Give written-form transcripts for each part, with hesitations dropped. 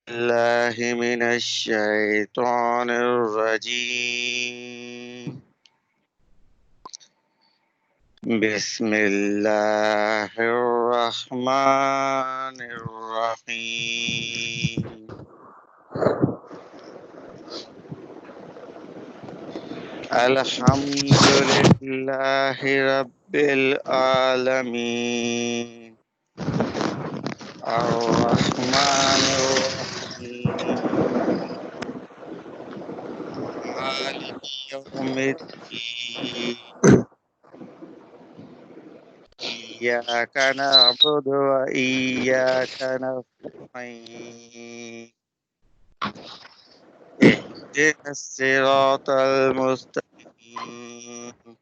बिल्लाहि मिनश शैतानिर रजीम। बिस्मिल्लाहिर रहमानिर रहीम। अल्हम्दुलिल्लाहि रब्बिल आलमीन। अर्रहमानिर रहीम। मालिकि यौमिद्दीन। इय्याका नअबुदु व इय्याका नस्तईन। इहदिनस सिरातल मुस्तकीम।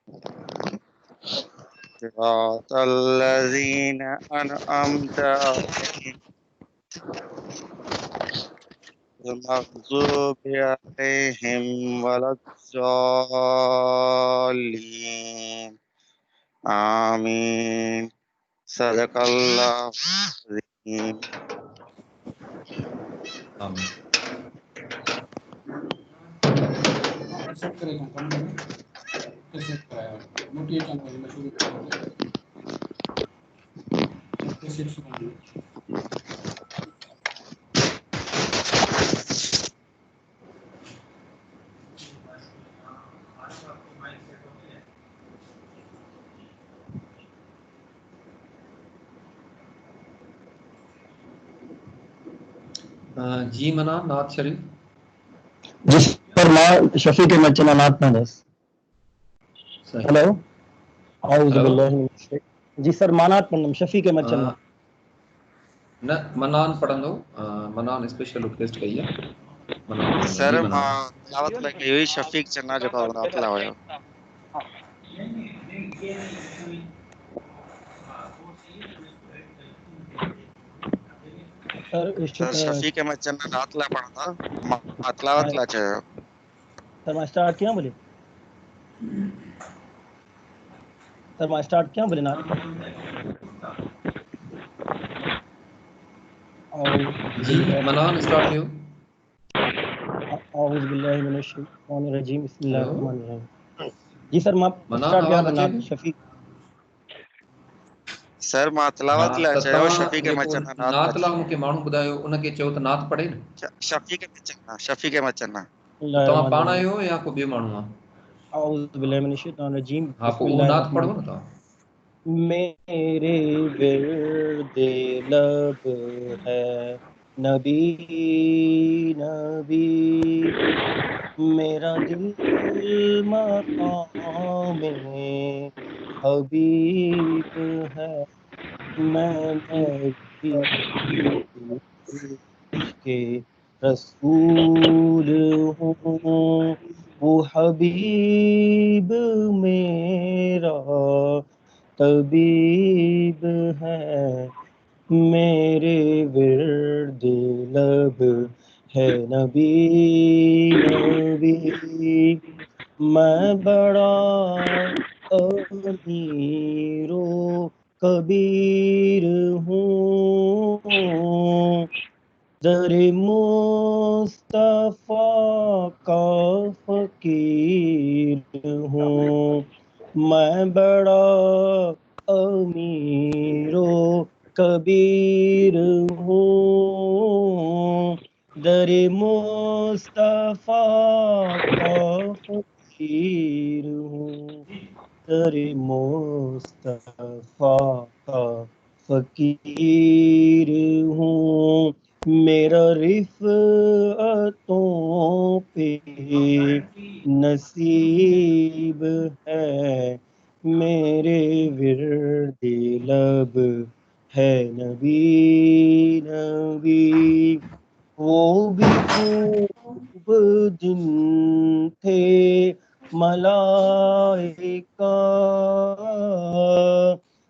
सिरातल लज़ीना अनअमता अलैहिम गैरिल मग़ज़ूबि अलैहिम वलद्दॉल्लीन। आमीन। सदक़ल्लाहुल अज़ीम। आमीन। जी मना नाथ शरीफ जिस पर माँ शफी के मचना नाथ ना दस। सही। हेलो आउज़ हेलो बिल्लाहि मिनश शैतानिर जी सर मानात पढ़म शफी के मचना न मनान पढ़ंदो मनान स्पेशल रिक्वेस्ट कई है मनान पढ़ंदो सर जी मां मनान तिलावत लॻी हुई शफ़ीक चन्ना जेको नातला हुयो। सर शफ़ीक में चन्ना नातला पढ़ंदा मां तिलावत ला चयो। सर मां स्टार्ट किया बोले सर मां स्टार्ट किया बोले नात जी मनान स्टार्ट कयो। आउज़ बिल्लाहि मिनश शैतानिर रजीम बिस्मिल्लाहिर हेलो रहमानिर रहीम। जी सर मां मनान स्टार्ट किया आवाज़ अचे नात थी शफी सर मां तिलावत ला त चयो शफ़ीक में जेको चन्ना नात नात ला ला मूंखे माण्हू ॿुधायो उनखे चयो त नात पढ़े न शफ़ीक में चन्ना तव्हां पाण आहियो या को ॿियो माण्हू आहे? आउज़ बिल्लाहि मिनश शैतानिर रजीम हा पोइ उहो नात पढ़ो न तव्हां। मेरे विर्द लब है नबी नबी मेरा दिल मकाम हबीब है मैं नबी के रसूल हूँ वो हबीब मेरा तबीब है मेरे विर्द लब है नबी नबी मैं बड़ा अमीरो कबीर हूँ दर मुस्तफा का फकीर हूँ मैं बड़ा अमीरो कबीर हूँ दर मुस्तफा का फकीर हूँ दर मुस्तफा का फकीर हूँ मेरा रिफ़अतों पे नसीब है मेरे विर्द लब है नबी नबी वो भी खूब दिन थे मलाइका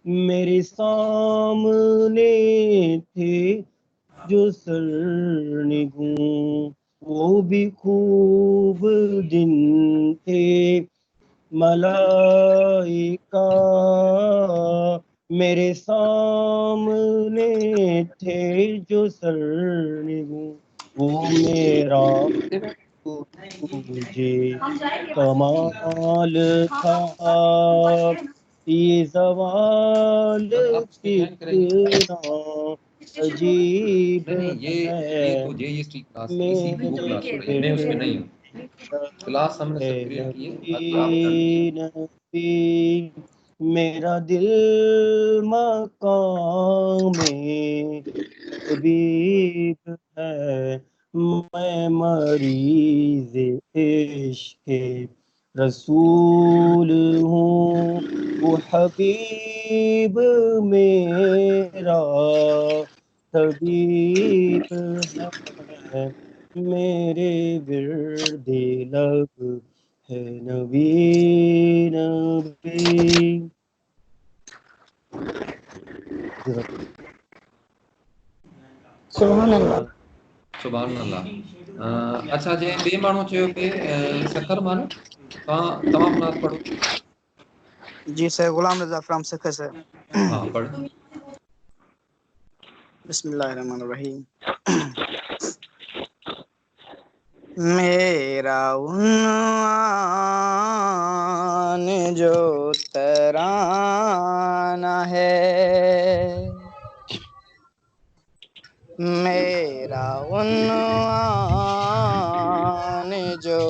मेरे सामने थे जो सरनिगूं वो भी खूब दिन थे मलाइका मेरे सामने थे जो सरनिगूं वो मेरा तुझे कमाल था, ये सवाल आप इसकी ज्वाइन करेंगे? कितना अजीब नहीं ये है, तो JEST क्लास इसी वो मेरे क्लास हो रही है, मैं उसमें नहीं हूँ। क्लास हमने है सेपरेट की है, बाकी आप नबी नबी, मेरा दिल मकाम में तबीब है, मैं मरीज इश्क रसूल हूँ, वो हबीब मेरा तबीब है, मेरे विर्द लब है नबी नबी। सुभान अल्लाह। सुभान अल्लाह। अच्छा जे बे माण्हू चयो कि सखर मानो तमाम नाथ पढ़ो। जी sir, Ghulam Raza from Sukkur sir. हाँ पढ़। बिस्मिल्लाहिर्रहमानिर्रहीम। मेरा उन्वान जो तराना है, मेरा उन्वान जो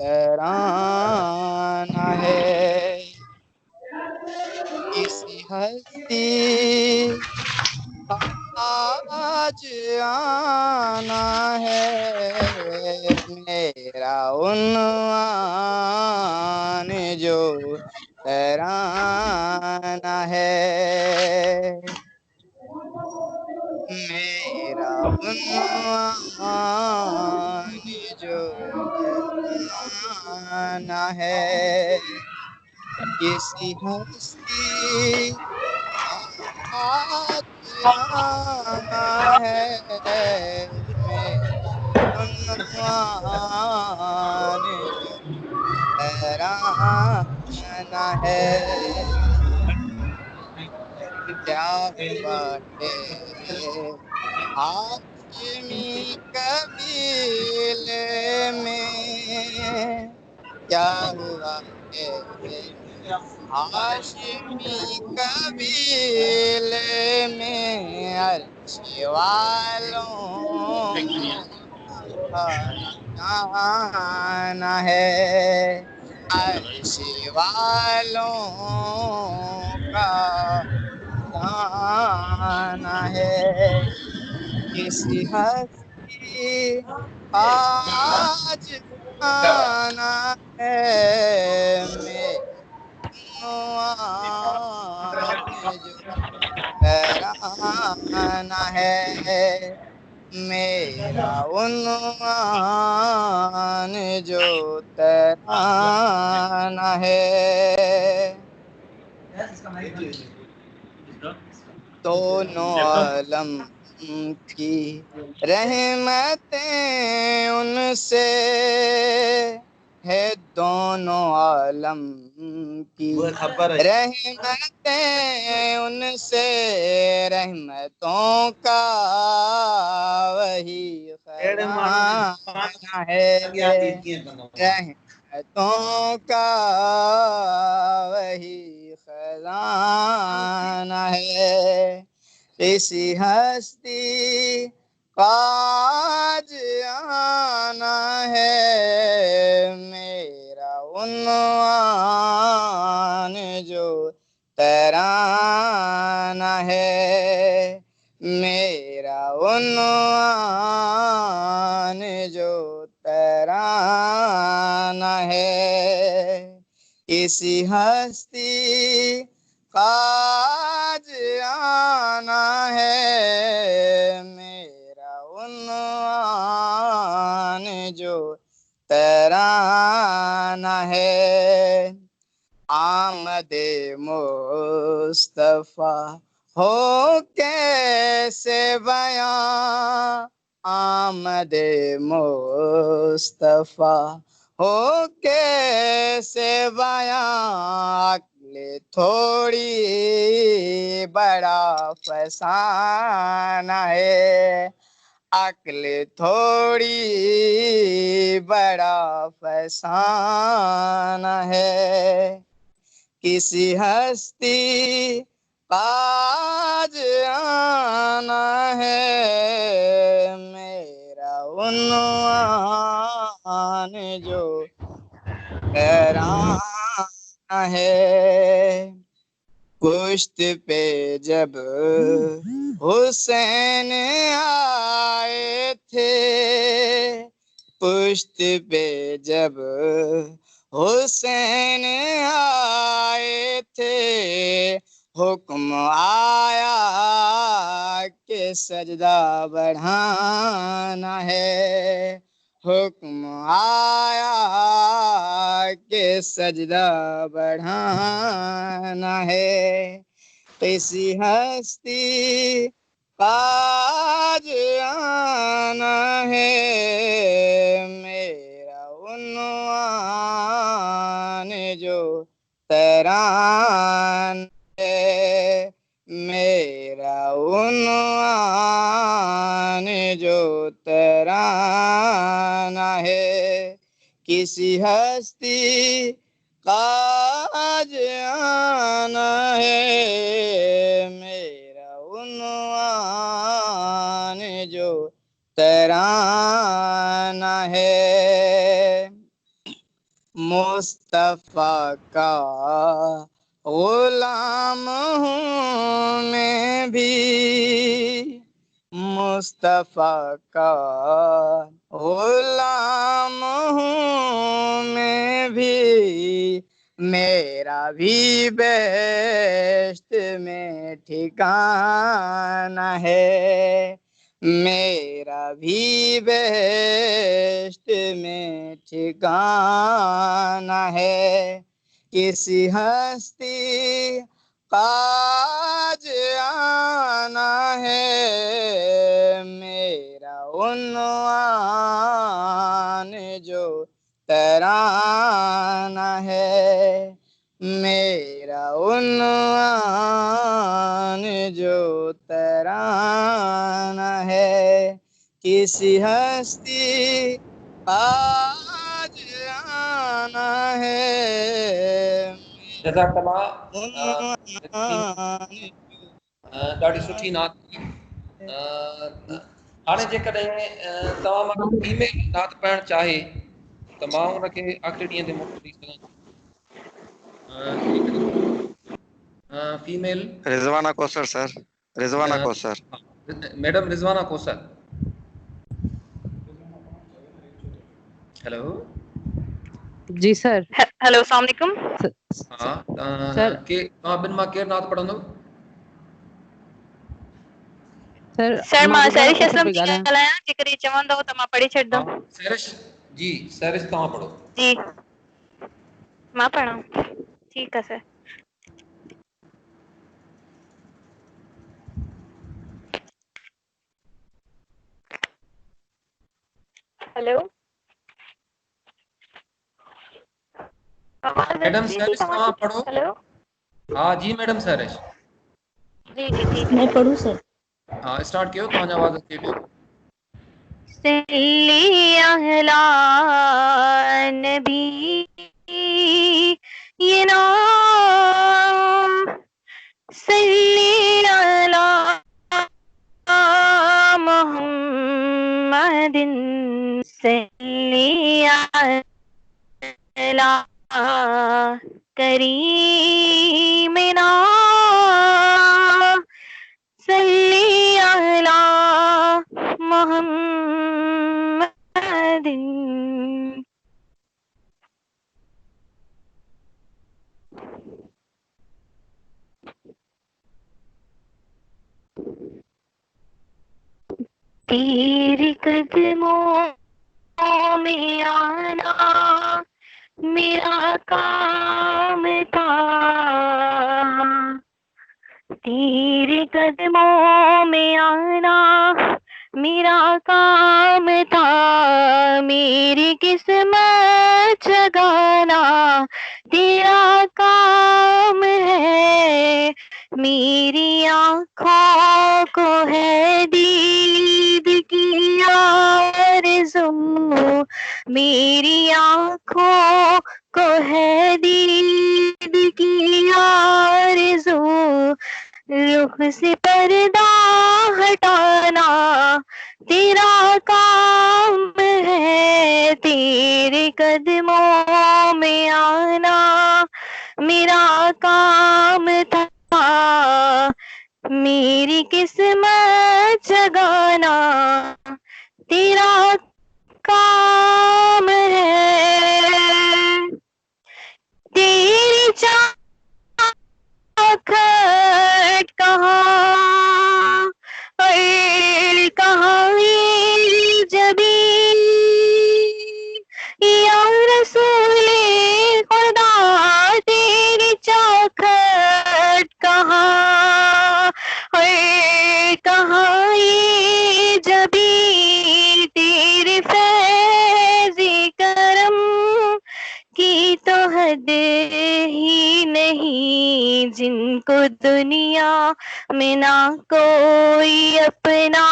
तराना है, किसी हस्ती आज आना है, मेरा उन्वान जो तराना है, मेरा उन्वान जो तराना है, किसी हस्ती आज आना है, मेरा उन्वान जो तराना है, क्या हुआ है हाशमी कबीले में, क्या हुआ है हाशमी कबीले में, अर्श वालों का जाना है, अर्श वालों का जाना है, किसी हस्ती आज आना है, मेरे जो तराना है, मेरा उन्वान जो तराना है, दोनों आलम की रहमतें उनसे है, दोनों आलम की रहमतें उनसे, रहमतों का वही खजाना है, रहमतों का वही खजाना है, किसी हस्ती आज आना है, मेरा उन्वान जो तराना है, मेरा उन्वान जो तराना है, किसी हस्ती आज आना है, मेरा उन्वान जो तराना है, आमदे मुस्तफा हो कैसे बयां, आमदे मुस्तफा हो कैसे बयां, अक्ल थोड़ी बड़ा फसाना है, अक्ल थोड़ी बड़ा फसाना है, किसी हस्ती आज आना है, मेरा उन्वान जो तराना है। पुश्त पे जब हुसैन आए थे, पुश्त पे जब हुसैन आए थे, हुक्म आया कि सजदा बढ़ाना है, हुक्म आया कि सजदा बढ़ाना है, किसी हस्ती आज आना है, मेरा उन्वान जो तराना है, मेरा उन्वान जो तराना है, किसी हस्ती आज आना है, मेरा उन्वान जो तराना है। मुस्तफा का गुलाम हूँ मैं भी, मुस्तफा का गुलाम हूँ मैं भी, मेरा भी बेश्त में ठिकाना है, मेरा भी बेश्त में ठिकाना है, किसी हस्ती आज आना है, मेरा उन्वान जो तराना है, मेरा उन्वान जो तराना है, किसी हस्ती आज आना है, जज़ाकल्लाह। उन्वान ॾाढी सुठी नात थी। हाणे जेकॾहिं तव्हां मां फीमेल नात पढ़णु चाहे त मां उनखे आख़िरी ॾींहं ते मोकिले ॾेई सघां। Female Rizwana Kausar sir, Rizwana Kausar. Madam Rizwana Kausar. Hello जी सर। हेलो, अस्सलाम वालेकुम। हाँ सर के तव्हां ॿिनि मां केरु नात पढ़ंदो? सर सर मां रिज़वाना सैरिश कौसर असलम पई थी ॻाल्हायां। ॻाल्हायां, जेकर इहे चवंदव त मां पढ़ी छॾंदमि। सैरिश जी, सैरिश तव्हां पढ़ो। जी मां पढ़ां, ठीकु आहे सर। हेलो मैडम सैरिश तव्हां पढ़ो। हेलो हाँ जी मैडम सैरिश। जी जी ठीक है। मैं पढ़ूं सर? हाँ स्टार्ट कयो, तव्हांजी आवाज़ अचे पियो। सल्ली अला नबी, ये नाम सल्ली अला मुहम्मदिन, सल्ली अला करीमिना, सल्ली अला मुहम्मदिन। तेरे कदमों में आना मेरा काम था, तेरे कदमों में आना मेरा काम था, मेरी किस्मत जगाना तेरा काम है, मेरी आँखों को है दीद की मेरी आँखों को है दीद की आरज़ू, रुख से पर्दा हटाना तेरा काम है, तेरे कदमों में आना मेरा काम था, मेरी किस्मत जगाना तेरा काम है। तेरी चाखट कहाँ और कहाँ ये जबी, या रसूले खुदा तेरी चाखट कहाँ और कहाँ ये जबी, तेरे फैज़ करम की तो हद ही नहीं, जिनको दुनिया में ना कोई अपना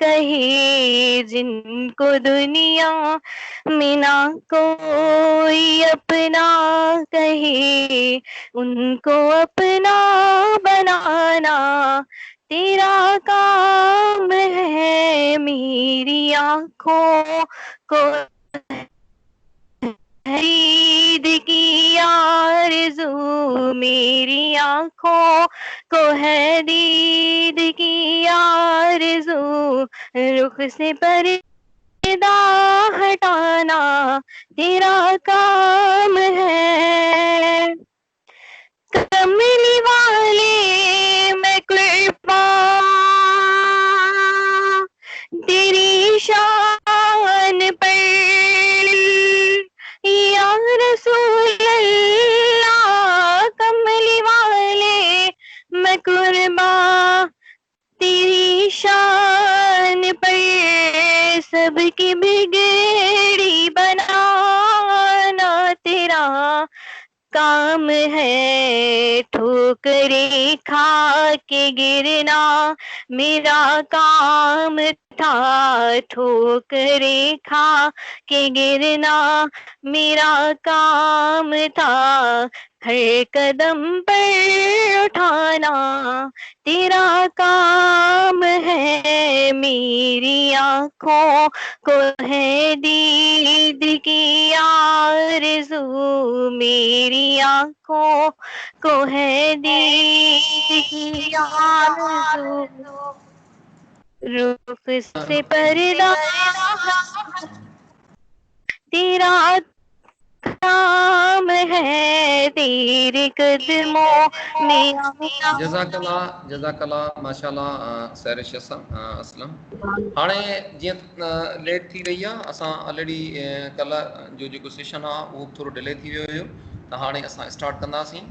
कहे, जिनको दुनिया में ना कोई अपना कहे, उनको अपना बनाना तेरा काम है। मेरी आँखों को दीद की आरज़ू, मेरी आँखों को है दीद की आरज़ू, रुख से पर्दा हटाना तेरा काम है। कमली वाले मैं कुर्बान तेरी शान पर, या रसूल अल्लाह कमली वाले मैं कुर्बान तेरी शान पर, सबकी बिगड़ी बनाना तेरा काम है, ठोकरे खा के गिरना मेरा काम था, ठोकरे खा के गिरना मेरा काम था, हर कदम पर उठाना तेरा काम है। मेरी आँखों को है दीद की आरज़ू, मेरी आँखों को है दीद की आरज़ू, रुख से पर्दा तेरा काम है, तेरे कदमों में आना। जज़ाकल्ला माशाल्लाह सैरिश असलम। हाणे जीअं लेट थी रही आहे, असां ऑलरेडी कल्ह जो जेको सेशन आहे उहो थोरो डिले थी वियो हुयो, त हाणे असां स्टार्ट कंदासीं।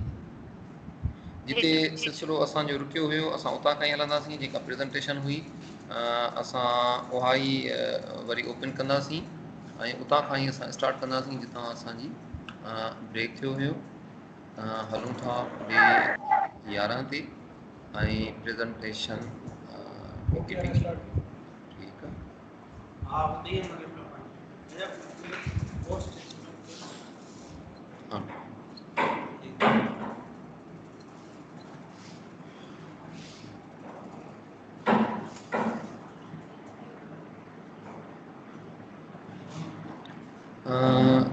जिते सिलसिलो असांजो रुकियो हुयो असां उतां खां ई हलंदासीं। जेका प्रेज़ेंटेशन हुई असां उहा ई वरी ओपन कंदासीं ऐं उतां खां ई असां स्टार्ट कंदासीं जितां असांजी ब्रेक थियो हुयो। हलूं था ॿिए 11 ते ऐं प्रेज़ेंटेशन ओके ठीकु आहे।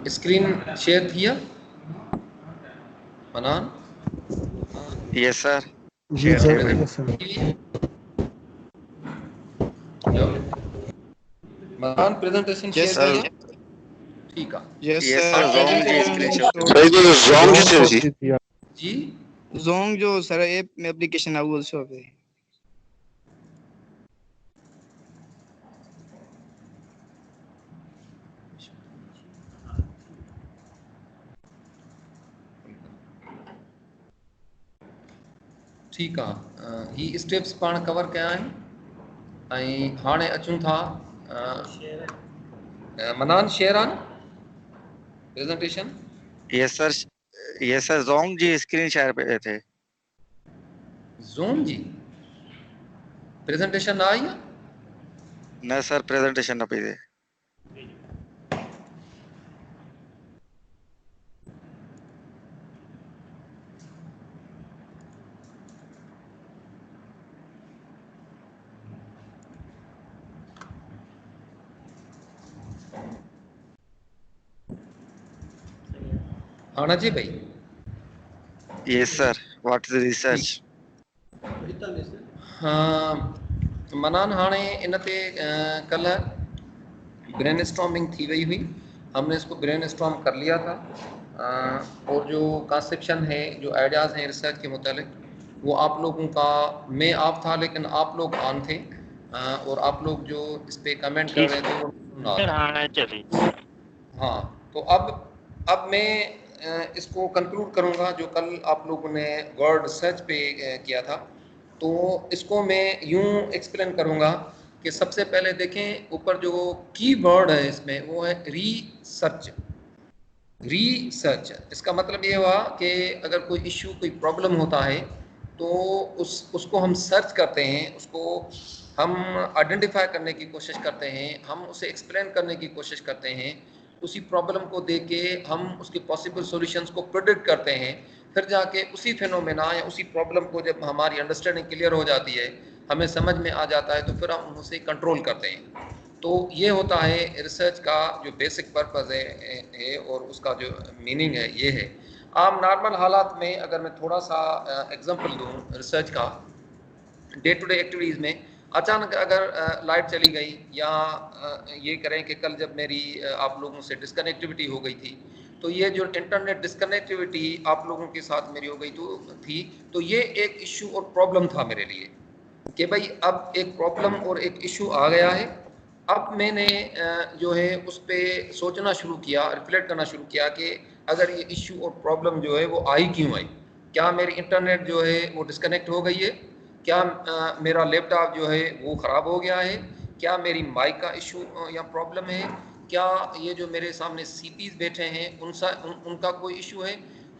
स्क्रीन शेयर थी आहे मनान? Yes sir. जी sir, yes sir. Manan presentation share sir. कई आहे? ठीक आहे। Yes yes sir. Sir, Zong ji screenshot जी ज़ोंग जो सर ऐप में एप्लीकेशन है वो शो पे। ठीक आहे। ही स्टेप्स पाण कवर कया आहिनि ऐं हाणे अचूं था मनान शेयर आहे न प्रेजेंटेशन? यस सर, ज़ोंग जी स्क्रीन शेयर पे थे। ज़ूम जी प्रेजेंटेशन आई आहे? न सर, प्रेजेंटेशन न पई थे। हाँ जी भाई Yes, sir. What is the research? हाँ मनान हाणे इन ते कल ब्रेन स्टॉर्मिंग थी वही हुई, हमने इसको ब्रेन स्टॉर्म कर लिया था। और जो कंसेप्शन है, जो आइडियाज़ हैं रिसर्च के मुतालिक, वो आप लोगों का, मैं आप था लेकिन आप लोग ऑन थे, और आप लोग जो इस पे कमेंट कर रहे थे वो सुन रहा था। हाँ, तो अब मैं इसको कंक्लूड करूँगा जो कल आप लोगों ने वर्ड रिसर्च पे किया था। तो इसको मैं यूँ एक्सप्लेन करूँगा कि सबसे पहले देखें ऊपर जो की वर्ड है इसमें, वो है रिसर्च। रिसर्च इसका मतलब ये हुआ कि अगर कोई इश्यू, कोई प्रॉब्लम होता है तो उसको हम सर्च करते हैं, उसको हम आइडेंटिफाई करने की कोशिश करते हैं, हम उसे एक्सप्लेन करने की कोशिश करते हैं, उसी प्रॉब्लम को देख के हम उसके पॉसिबल सॉल्यूशंस को प्रिडिक्ट करते हैं, फिर जाके उसी फिनोमेना या उसी प्रॉब्लम को जब हमारी अंडरस्टैंडिंग क्लियर हो जाती है, हमें समझ में आ जाता है, तो फिर हम उसे कंट्रोल करते हैं। तो ये होता है रिसर्च का जो बेसिक पर्पस है और उसका जो मीनिंग है ये है। आम नॉर्मल हालात में अगर मैं थोड़ा सा एग्जांपल दूं रिसर्च का, डे टू डे एक्टिविटीज़ में अचानक अगर लाइट चली गई, या ये करें कि कल जब मेरी आप लोगों से डिस्कनेक्टिविटी हो गई थी, तो ये जो इंटरनेट डिस्कनेक्टिविटी आप लोगों के साथ मेरी हो गई तो ये एक इशू और प्रॉब्लम था मेरे लिए कि भाई अब एक प्रॉब्लम और एक इशू आ गया है। अब मैंने जो है उस पर सोचना शुरू किया, रिफ्लेक्ट करना शुरू किया कि अगर ये इशू और प्रॉब्लम जो है वो आई क्यों आई। क्या मेरी इंटरनेट जो है वो डिस्कनेक्ट हो गई है, क्या मेरा लैपटॉप जो है वो ख़राब हो गया है, क्या मेरी माइक का इशू या प्रॉब्लम है, क्या ये जो मेरे सामने सीपीज बैठे हैं उनका कोई इशू है।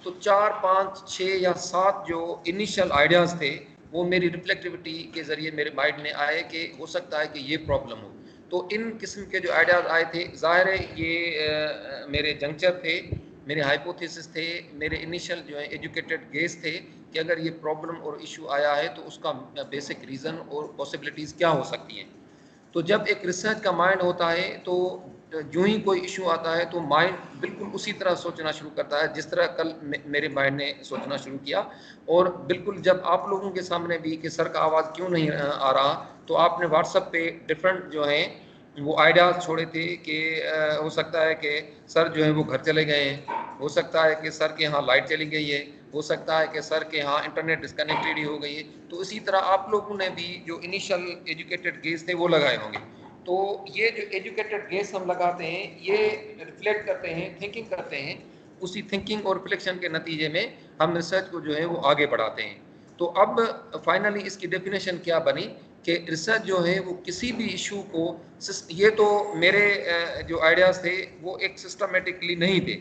तो 4 5 6 या 7 जो इनिशियल आइडियाज़ थे वो मेरी रिफ्लेक्टिविटी के ज़रिए मेरे माइंड में आए कि हो सकता है कि ये प्रॉब्लम हो। तो इन किस्म के जो आइडियाज़ आए थे, ज़ाहिर है ये मेरे जंक्चर थे, मेरे हाइपोथेसिस थे, मेरे इनिशियल जो है एजुकेटेड गेस थे कि अगर ये प्रॉब्लम और इशू आया है तो उसका बेसिक रीज़न और पॉसिबिलिटीज़ क्या हो सकती हैं। तो जब एक रिसर्च का माइंड होता है तो जो ही कोई इशू आता है तो माइंड बिल्कुल उसी तरह सोचना शुरू करता है जिस तरह कल मेरे माइंड ने सोचना शुरू किया। और बिल्कुल जब आप लोगों के सामने भी कि सर का आवाज़ क्यों नहीं आ रहा, तो आपने व्हाट्सएप पे डिफरेंट जो हैं वो आइडियाज़ छोड़े थे कि हो सकता है कि सर जो है वो घर चले गए हैं, हो सकता है कि सर के यहाँ लाइट चली गई है, हो सकता है कि सर के यहाँ इंटरनेट डिस्कनेक्टेड हो गई है। तो इसी तरह आप लोगों ने भी जो इनिशियल एजुकेटेड गेस थे वो लगाए होंगे। तो ये जो एजुकेटेड गेस हम लगाते हैं ये रिफ्लेक्ट करते हैं, थिंकिंग करते हैं, उसी थिंकिंग और रिफ्लेक्शन के नतीजे में हम रिसर्च को जो है वो आगे बढ़ाते हैं। तो अब फाइनली इसकी डेफिनेशन क्या बनी कि रिसर्च जो है वो किसी भी इशू को, ये तो मेरे जो आइडियाज़ थे वो एक सिस्टमेटिकली नहीं थे,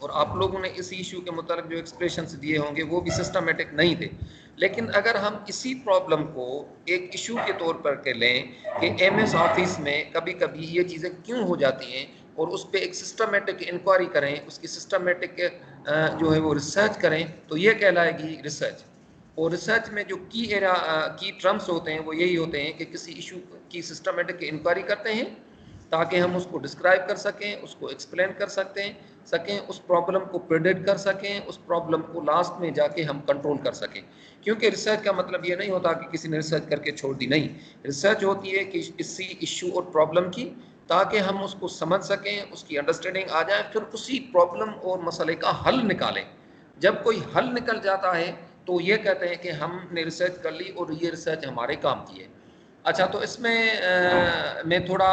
और आप लोगों ने इस इशू के मुताबिक जो एक्सप्रेशंस दिए होंगे वो भी सिस्टमेटिक नहीं थे। लेकिन अगर हम इसी प्रॉब्लम को एक इशू के तौर पर के लें कि एमएस ऑफिस में कभी कभी ये चीज़ें क्यों हो जाती हैं, और उस पर एक सिस्टमेटिक इंक्वायरी करें, उसकी सिस्टमेटिक जो है वो रिसर्च करें, तो ये कहलाएगी रिसर्च। और रिसर्च में जो की टर्म्स होते हैं वो यही होते हैं कि किसी इशू की सिस्टमेटिक इंक्वायरी करते हैं ताकि हम उसको डिस्क्राइब कर सकें, उसको एक्सप्लेन कर सकें, उस प्रॉब्लम को प्रेडिक्ट कर सकें, उस प्रॉब्लम को लास्ट में जाके हम कंट्रोल कर सकें। क्योंकि रिसर्च का मतलब ये नहीं होता कि किसी ने रिसर्च करके छोड़ दी, नहीं, रिसर्च होती है कि इसी इश्यू और प्रॉब्लम की, ताकि हम उसको समझ सकें, उसकी अंडरस्टैंडिंग आ जाए, फिर उसी प्रॉब्लम और मसले का हल निकालें। जब कोई हल निकल जाता है तो ये कहते हैं कि हमने रिसर्च कर ली और ये रिसर्च हमारे काम की है। अच्छा, तो इसमें मैं थोड़ा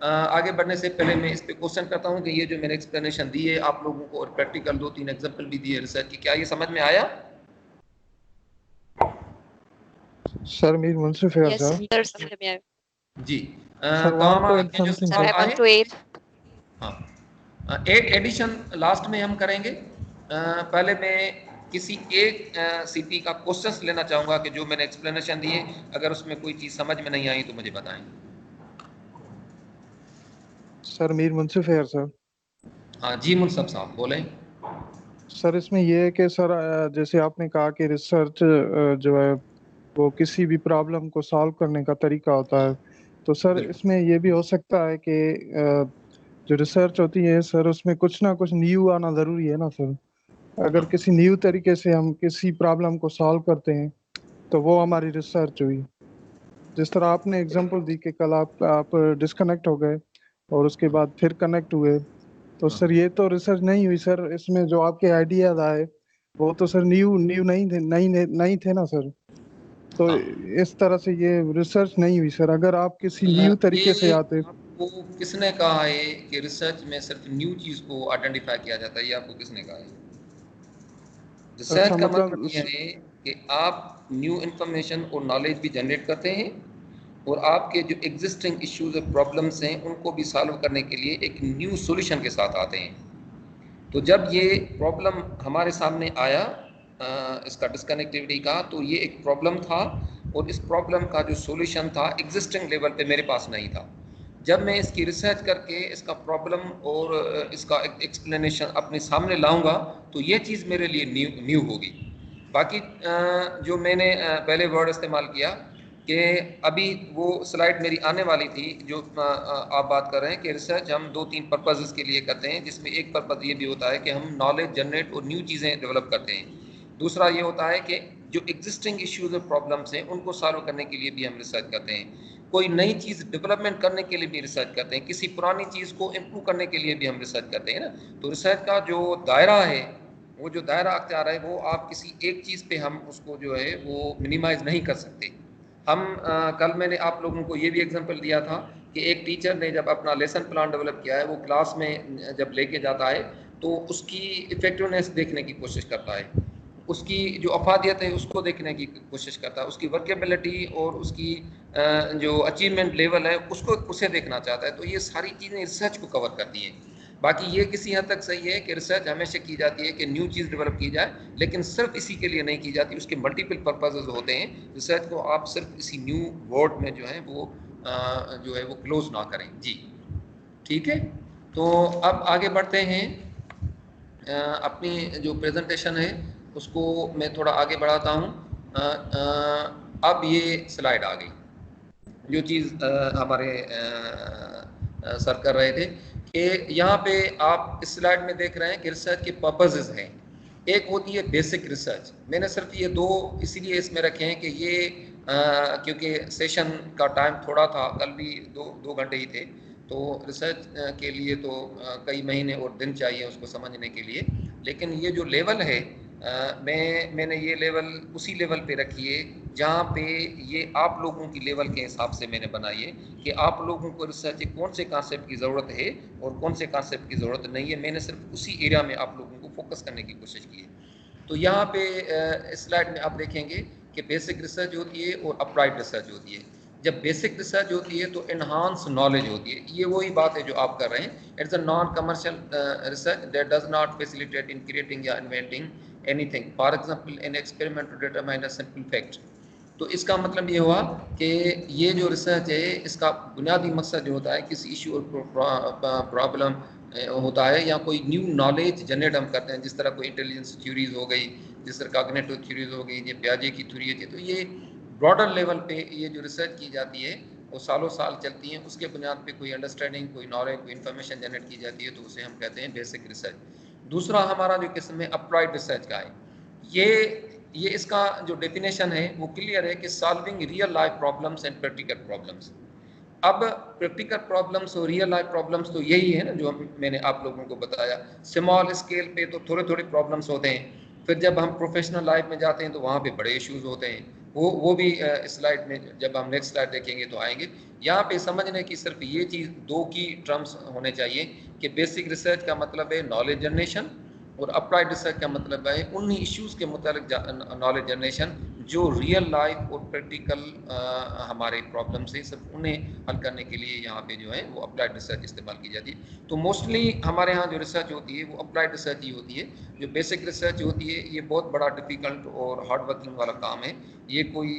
आगे बढ़ने से पहले मैं इस पे क्वेश्चन करता हूँ कि ये जो मैंने एक्सप्लेनेशन दी है आप लोगों को, और प्रैक्टिकल 2-3 एग्जांपल भी दिए रिसर्च की, क्या ये समझ में आया? सर मीर मुंसिफ है Yes, सर। sir, समझ में आया। जी सर काम वहाँ ये जो something Sir, I सवाल want to है, add. हाँ, एक एडिशन लास्ट में हम करेंगे। पहले मैं किसी एक सीपी का क्वेश्चंस लेना चाहूँगा कि जो मैंने एक्सप्लेनेशन दिए, अगर उसमें कोई चीज़ समझ में नहीं आई तो मुझे बताएं। सर मीर मुंसिफ है सर। हाँ जी मुनसब साहब बोलें। सर इसमें ये है कि सर जैसे आपने कहा कि रिसर्च जो है वो किसी भी प्रॉब्लम को सॉल्व करने का तरीका होता है, तो सर बिल्कुल इसमें ये भी हो सकता है कि जो रिसर्च होती है सर उसमें कुछ ना कुछ न्यू आना ज़रूरी है ना सर। अगर किसी न्यू तरीके से हम किसी प्रॉब्लम को सॉल्व करते हैं तो वो हमारी रिसर्च हुई। जिस तरह आपने एग्जांपल दी कि कल आप डिस्कनेक्ट हो गए और उसके बाद फिर कनेक्ट हुए, तो सर ये तो रिसर्च नहीं हुई सर। इसमें जो आपके आइडियाज आए वो तो सर न्यू न्यू नहीं थे ना सर। तो इस तरह से ये रिसर्च नहीं हुई सर। अगर आप किसी न्यू तरीके से ये आते। आपको किसने कहा है कि रिसर्च में सिर्फ न्यू चीज को आइडेंटिफाई किया जाता है? ये आपको किसने कहा है? अच्छा रिसर्च का मतलब मतलब ये है कि आप न्यू इंफॉर्मेशन और नॉलेज भी जनरेट करते हैं और आपके जो एग्जिस्टिंग इश्यूज और प्रॉब्लम्स हैं उनको भी सॉल्व करने के लिए एक न्यू सॉल्यूशन के साथ आते हैं। तो जब ये प्रॉब्लम हमारे सामने आया इसका डिस्कनेक्टिविटी का, तो ये एक प्रॉब्लम था और इस प्रॉब्लम का जो सॉल्यूशन था एग्जिस्टिंग लेवल पे मेरे पास नहीं था। जब मैं इसकी रिसर्च करके इसका प्रॉब्लम और इसका एक्सप्लेनेशन अपने सामने लाऊंगा तो ये चीज़ मेरे लिए न्यू होगी। बाकी जो मैंने पहले वर्ड इस्तेमाल किया कि अभी वो स्लाइड मेरी आने वाली थी जो आप बात कर रहे हैं कि रिसर्च हम 2-3 पर्पज़ के लिए करते हैं, जिसमें एक पर्पज़ ये भी होता है कि हम नॉलेज जनरेट और न्यू चीज़ें डेवलप करते हैं। दूसरा ये होता है कि जो एग्जिस्टिंग इश्यूज और प्रॉब्लम्स हैं उनको सॉल्व करने के लिए भी हम रिसर्च करते हैं। कोई नई चीज़ डेवलपमेंट करने के लिए भी रिसर्च करते हैं, किसी पुरानी चीज़ को इम्प्रूव करने के लिए भी हम रिसर्च करते हैं ना। तो रिसर्च का जो दायरा है, वो जो दायरा अख्तियार है, वो आप किसी एक चीज़ पे हम उसको जो है वो मिनिमाइज़ नहीं कर सकते। हम कल मैंने आप लोगों को ये भी एग्जांपल दिया था कि एक टीचर ने जब अपना लेसन प्लान डेवलप किया है, वो क्लास में जब लेके जाता है तो उसकी इफेक्टिवनेस देखने की कोशिश करता है, उसकी जो अफादियत है उसको देखने की कोशिश करता है, उसकी वर्केबिलिटी और उसकी जो अचीवमेंट लेवल है उसको उसे देखना चाहता है। तो ये सारी चीज़ें रिसर्च को कवर करती हैं। बाकी ये किसी हद तक सही है कि रिसर्च हमेशा की जाती है कि न्यू चीज़ डेवलप की जाए, लेकिन सिर्फ इसी के लिए नहीं की जाती, उसके मल्टीपल पर्पसेस होते हैं। रिसर्च को आप सिर्फ इसी न्यू वर्ड में जो है वो जो है वो क्लोज ना करें। जी ठीक है, तो अब आगे बढ़ते हैं। अपनी जो प्रेजेंटेशन है उसको मैं थोड़ा आगे बढ़ाता हूँ। अब ये स्लाइड आ गई, जो चीज़ हमारे सर कर रहे थे कि यहाँ पे आप इस स्लाइड में देख रहे हैं कि रिसर्च के पर्पसेस हैं। एक होती है बेसिक रिसर्च। मैंने सिर्फ ये दो इसीलिए इसमें रखे हैं कि ये क्योंकि सेशन का टाइम थोड़ा था, कल भी दो घंटे ही थे, तो रिसर्च के लिए तो कई महीने और दिन चाहिए उसको समझने के लिए। लेकिन ये जो लेवल है मैंने ये लेवल उसी लेवल पे रखी है जहाँ पे ये आप लोगों की लेवल के हिसाब से मैंने बनाई है कि आप लोगों को रिसर्च कौन से कॉन्सेप्ट की ज़रूरत है और कौन से कॉन्सेप्ट की ज़रूरत नहीं है। मैंने सिर्फ उसी एरिया में आप लोगों को फोकस करने की कोशिश की है। तो यहाँ पे इस स्लाइड में आप देखेंगे कि बेसिक रिसर्च होती है और अप्लाइड रिसर्च होती है। जब बेसिक रिसर्च होती है तो एनहांस नॉलेज होती है। ये वही बात है जो आप कर रहे हैं। It's a non commercial research that does not facilitate in creating या inventing anything, for example an experiment to determine a simple fact. तो इसका मतलब ये हुआ कि ये जो रिसर्च है इसका बुनियादी मकसद जो होता है किसी इशू और प्रॉब्लम होता है या कोई न्यू नॉलेज जनरेट हम करते हैं, जिस तरह कोई इंटेलिजेंस थ्योरीज हो गई, जिस तरह कॉग्निटिव थ्योरीज हो गई, ये पियाजे की थ्योरी है। तो ये ब्रॉडर लेवल पे ये जो रिसर्च की जाती है वो सालों साल चलती है, उसके बुनियाद पे कोई अंडरस्टैंडिंग, कोई नॉलेज, कोई इन्फॉर्मेशन जनरेट की जाती है, तो उसे हम कहते हैं बेसिक रिसर्च। दूसरा हमारा जो किस्म है अप्लाइड रिसर्च का है। ये इसका जो डेफिनेशन है वो क्लियर है कि solving real life problems and practical problems. अब प्रैक्टिकल प्रॉब्लम्स और रियल लाइफ प्रॉब्लम्स तो यही है ना जो मैंने आप लोगों को बताया। स्मॉल स्केल पे तो थोड़े थोड़े प्रॉब्लम्स होते हैं, फिर जब हम प्रोफेशनल लाइफ में जाते हैं तो वहाँ पे बड़े इश्यूज होते हैं। वो भी स्लाइड में जब हम नेक्स्ट स्लाइड देखेंगे तो आएंगे। यहाँ पे समझने की सिर्फ ये चीज़ दो की टर्म्स होने चाहिए कि बेसिक रिसर्च का मतलब है नॉलेज जनरेशन और अप्लाइड रिसर्च का मतलब है उन इश्यूज़ के मुताबिक नॉलेज जनरेशन जो रियल लाइफ और प्रैक्टिकल हमारे प्रॉब्लम्स हैं, सिर्फ उन्हें हल करने के लिए यहाँ पे जो है वो अप्लाइड रिसर्च इस्तेमाल की जाती है। तो मोस्टली हमारे यहाँ जो रिसर्च होती है वो अप्लाइड रिसर्च ही होती है। जो बेसिक रिसर्च होती है ये बहुत बड़ा डिफ़िकल्ट और हार्ड वर्किंग वाला काम है। ये कोई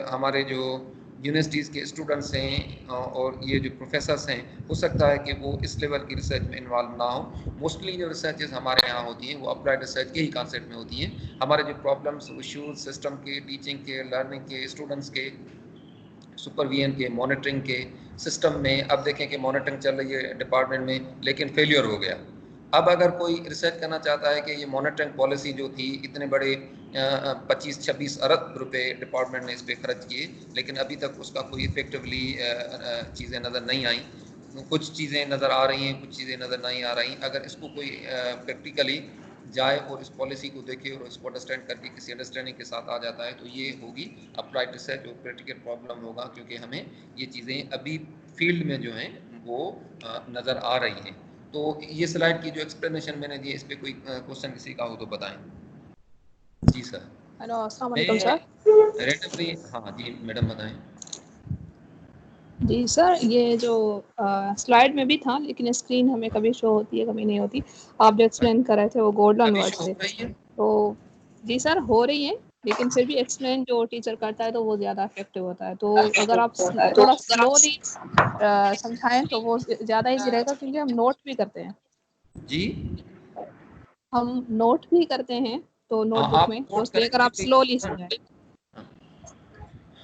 हमारे जो यूनिवर्सिटीज़ के स्टूडेंट्स हैं और ये जो प्रोफेसर्स हैं, हो सकता है कि वो इस लेवल की रिसर्च में इन्वॉल्व ना हो। मोस्टली जो रिसर्चेस हमारे यहाँ होती हैं वो अप्लाइड रिसर्च के ही कॉन्सेप्ट में होती हैं। हमारे जो प्रॉब्लम्स, इश्यूज सिस्टम के, टीचिंग के, लर्निंग के, स्टूडेंट्स के, सुपरविजन के, मॉनिटरिंग के सिस्टम में। अब देखें कि मॉनिटरिंग चल रही है डिपार्टमेंट में, लेकिन फेलियर हो गया। अब अगर कोई रिसर्च करना चाहता है कि ये मॉनिटरिंग पॉलिसी जो थी, इतने बड़े 25-26 अरब रुपए डिपार्टमेंट ने इस पर खर्च किए, लेकिन अभी तक उसका कोई इफेक्टिवली चीज़ें नज़र नहीं आई। कुछ चीज़ें नज़र आ रही हैं, कुछ चीज़ें नज़र नहीं आ रही। अगर इसको कोई प्रैक्टिकली जाए और इस पॉलिसी को देखे और इसको अंडरस्टैंड करके किसी अंडरस्टैंडिंग के साथ आ जाता है, तो ये होगी अप्लाइड रिसर्च और प्रैक्टिकल प्रॉब्लम होगा, क्योंकि हमें ये चीज़ें अभी फील्ड में जो हैं वो नज़र आ रही हैं। तो ये स्लाइड की जो एक्सप्लेनेशन मैंने दी है, इस पर कोई क्वेश्चन किसी का हो तो बताएं। जी सर। हेलो, अस्सलाम वालेकुम सर। रेंडमली, हाँ जी मैडम बताएं। जी सर, ये जो स्लाइड में भी था, लेकिन स्क्रीन हमें कभी शो होती है, कभी नहीं होती। आप जो एक्सप्लेन कर रहे थे वो गोल्डन अभी वर्ड शो से, हो रही है? तो जी सर हो रही है, लेकिन फिर भी एक्सप्लेन जो टीचर करता है तो वो ज़्यादा इफेक्टिव होता है। तो अगर आप थोड़ा स्लोली समझाएं तो वो ज़्यादा ईजी रहेगा, क्योंकि हम नोट भी करते हैं। जी, हम नोट भी करते हैं तो नोटबुक आप में, तो नोट इसलिए अगर आप करेंगे। स्लोली समझाएं।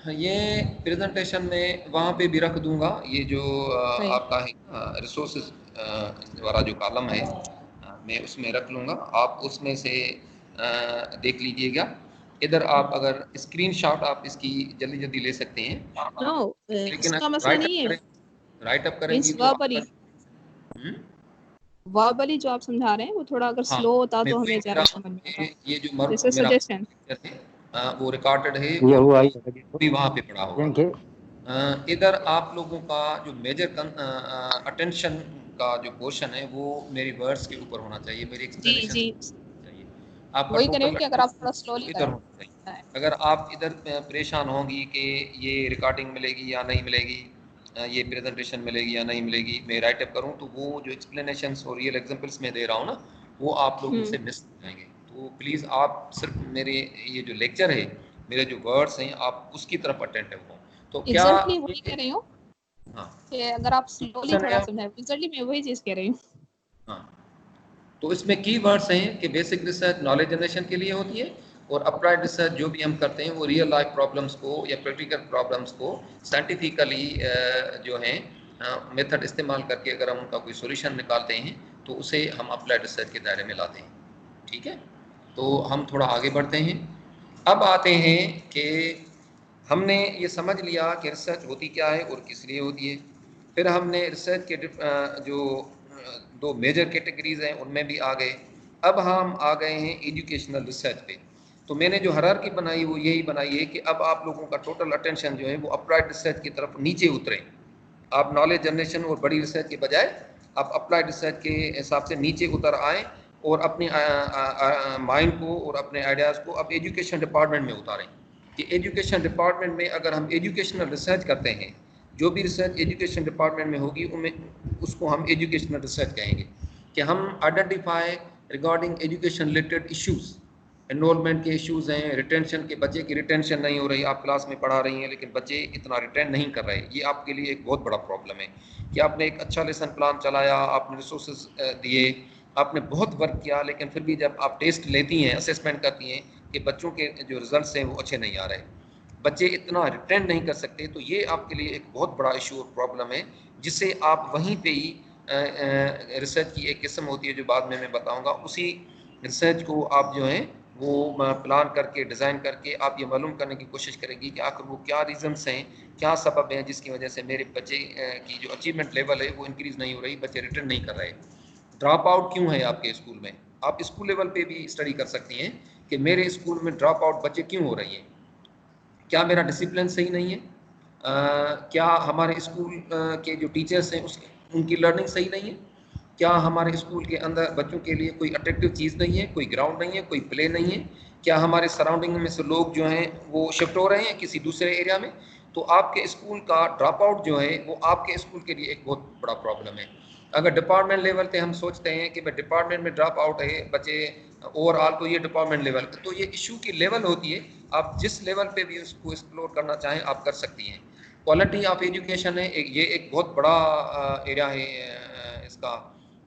ये प्रेजेंटेशन में वहाँ पे भी रख दूंगा, ये जो सही। आपका है रिसोर्सेज वाला जो कॉलम है, मैं उसमें रख लूँगा, आप उसमें से देख लीजिएगा। इधर आप अगर स्क्रीनशॉट आप इसकी जल्दी जल्दी ले सकते हैं, नो, लेकिन इसका अगर मसला नहीं है। राइट अप करेंगी मीन्स तो वर्बली हम्म, वर्बली जो आप समझा रहे हैं वो थोड़ा अगर हाँ, स्लो होता मैं तो वही हमें ज़्यादा समझ में आता। ये जो जैसे मेरा सजेशन। लेक्चर है वो रिकॉर्डेड है, ये और हुआ ही भी वहाँ पे पड़ा होगा। के इधर आप लोगों का जो मेजर अटेंशन का जो क्वेश्चन है वो मेरी वर्ड्स के ऊपर होना चाहिए, मेरी जी एक्सप्लेनेशन जी, चाहिए। आपका वही कह रही हूँ टोटल कि अगर आप थोड़ा स्लोली इधर करें। होना चाहिए। अगर आप इधर परेशान होंगी कि ये रिकॉर्डिंग मिलेगी या नहीं मिलेगी, ये प्रेजेंटेशन मिलेगी या नहीं मिलेगी, मैं राइट अप करूँ, तो वो जो एक्सप्लेनेशंस और रियल एग्जांपल्स मैं दे रहा हूँ ना, वो आप लोगों से मिस हो जाएंगे। तो प्लीज़ आप सिर्फ मेरे ये जो लेक्चर है, मेरे जो वर्ड्स हैं, आप उसकी तरफ अटेंटिव हो। तो क्या एग्जैक्टली वही कह रही हूँ हाँ कि अगर आप स्लोली थोड़ा समझाएं। एग्जैक्टली मैं वही चीज़ कह रही हूँ। हाँ, तो इसमें की वर्ड्स हैं कि बेसिक रिसर्च नॉलेज जनरेशन के लिए होती है, और अप्लाइड रिसर्च जो भी हम करते हैं वो रियल लाइफ प्रॉब्लम्स को या प्रैक्टिकल प्रॉब्लम्स को साइंटिफिकली जो है मेथड इस्तेमाल करके अगर हम उनका कोई सॉल्यूशन निकालते हैं तो उसे हम अप्लाइड रिसर्च के दायरे में लाते हैं। ठीक है, तो हम थोड़ा आगे बढ़ते हैं। अब आते हैं कि हमने ये समझ लिया कि रिसर्च होती क्या है और किस लिए होती है। फिर हमने रिसर्च के जो दो मेजर कैटेगरीज हैं उनमें भी आ गए। अब हम आ गए हैं एजुकेशनल रिसर्च पे। तो मैंने जो हायरार्की बनाई वो यही बनाई है कि अब आप लोगों का टोटल अटेंशन जो है वो अप्लाइड रिसर्च की तरफ नीचे उतरे। आप नॉलेज जनरेशन और बड़ी रिसर्च के बजाय आप अप्लाइड रिसर्च के हिसाब से नीचे उतर आएँ और अपने माइंड को और अपने आइडियाज़ को अब एजुकेशन डिपार्टमेंट में उतारें कि एजुकेशन डिपार्टमेंट में अगर हम एजुकेशनल रिसर्च करते हैं, जो भी रिसर्च एजुकेशन डिपार्टमेंट में होगी उनमें उसको हम एजुकेशनल रिसर्च कहेंगे, कि हम identify regarding education related issues. Enrolment के इश्यूज़ हैं, रिटेंशन के, बच्चे की रिटेंशन नहीं हो रही, आप क्लास में पढ़ा रही हैं लेकिन बच्चे इतना रिटेन नहीं कर रहे, ये आपके लिए एक बहुत बड़ा प्रॉब्लम है। कि आपने एक अच्छा लेसन प्लान चलाया, आपने रिसोर्सेज दिए, आपने बहुत वर्क किया, लेकिन फिर भी जब आप टेस्ट लेती हैं, असेसमेंट करती हैं कि बच्चों के जो रिजल्ट्स हैं वो अच्छे नहीं आ रहे, बच्चे इतना रिटेन नहीं कर सकते, तो ये आपके लिए एक बहुत बड़ा इशू और प्रॉब्लम है, जिससे आप वहीं पे ही रिसर्च की एक किस्म होती है जो बाद में मैं बताऊंगा, उसी रिसर्च को आप जो है वो प्लान करके डिज़ाइन करके आप ये मालूम करने की कोशिश करेंगी कि आखिर वो क्या रीज़न्स हैं, क्या सबब हैं जिसकी वजह से मेरे बच्चे की जो अचीवमेंट लेवल है वो इंक्रीज़ नहीं हो रही, बच्चे रिटर्न नहीं कर रहे। ड्रॉप आउट क्यों है आपके स्कूल में, आप स्कूल लेवल पे भी स्टडी कर सकती हैं कि मेरे स्कूल में ड्रॉप आउट बच्चे क्यों हो रही हैं। क्या मेरा डिसिप्लिन सही नहीं है, क्या हमारे स्कूल के जो टीचर्स हैं उनकी लर्निंग सही नहीं है, क्या हमारे स्कूल के अंदर बच्चों के लिए कोई अट्रैक्टिव चीज़ नहीं है, कोई ग्राउंड नहीं है, कोई प्ले नहीं है, क्या हमारे सराउंडिंग में से लोग जो हैं वो शिफ्ट हो रहे हैं किसी दूसरे एरिया में। तो आपके स्कूल का ड्रॉप आउट जो है वो आपके स्कूल के लिए एक बहुत बड़ा प्रॉब्लम है। अगर डिपार्टमेंट लेवल पे हम सोचते हैं कि भाई डिपार्टमेंट में ड्रॉप आउट है बच्चे ओवरऑल, तो ये डिपार्टमेंट लेवल, तो ये इशू की लेवल होती है, आप जिस लेवल पे भी उसको एक्सप्लोर करना चाहें आप कर सकती हैं। क्वालिटी ऑफ एजुकेशन है ये एक बहुत बड़ा एरिया है इसका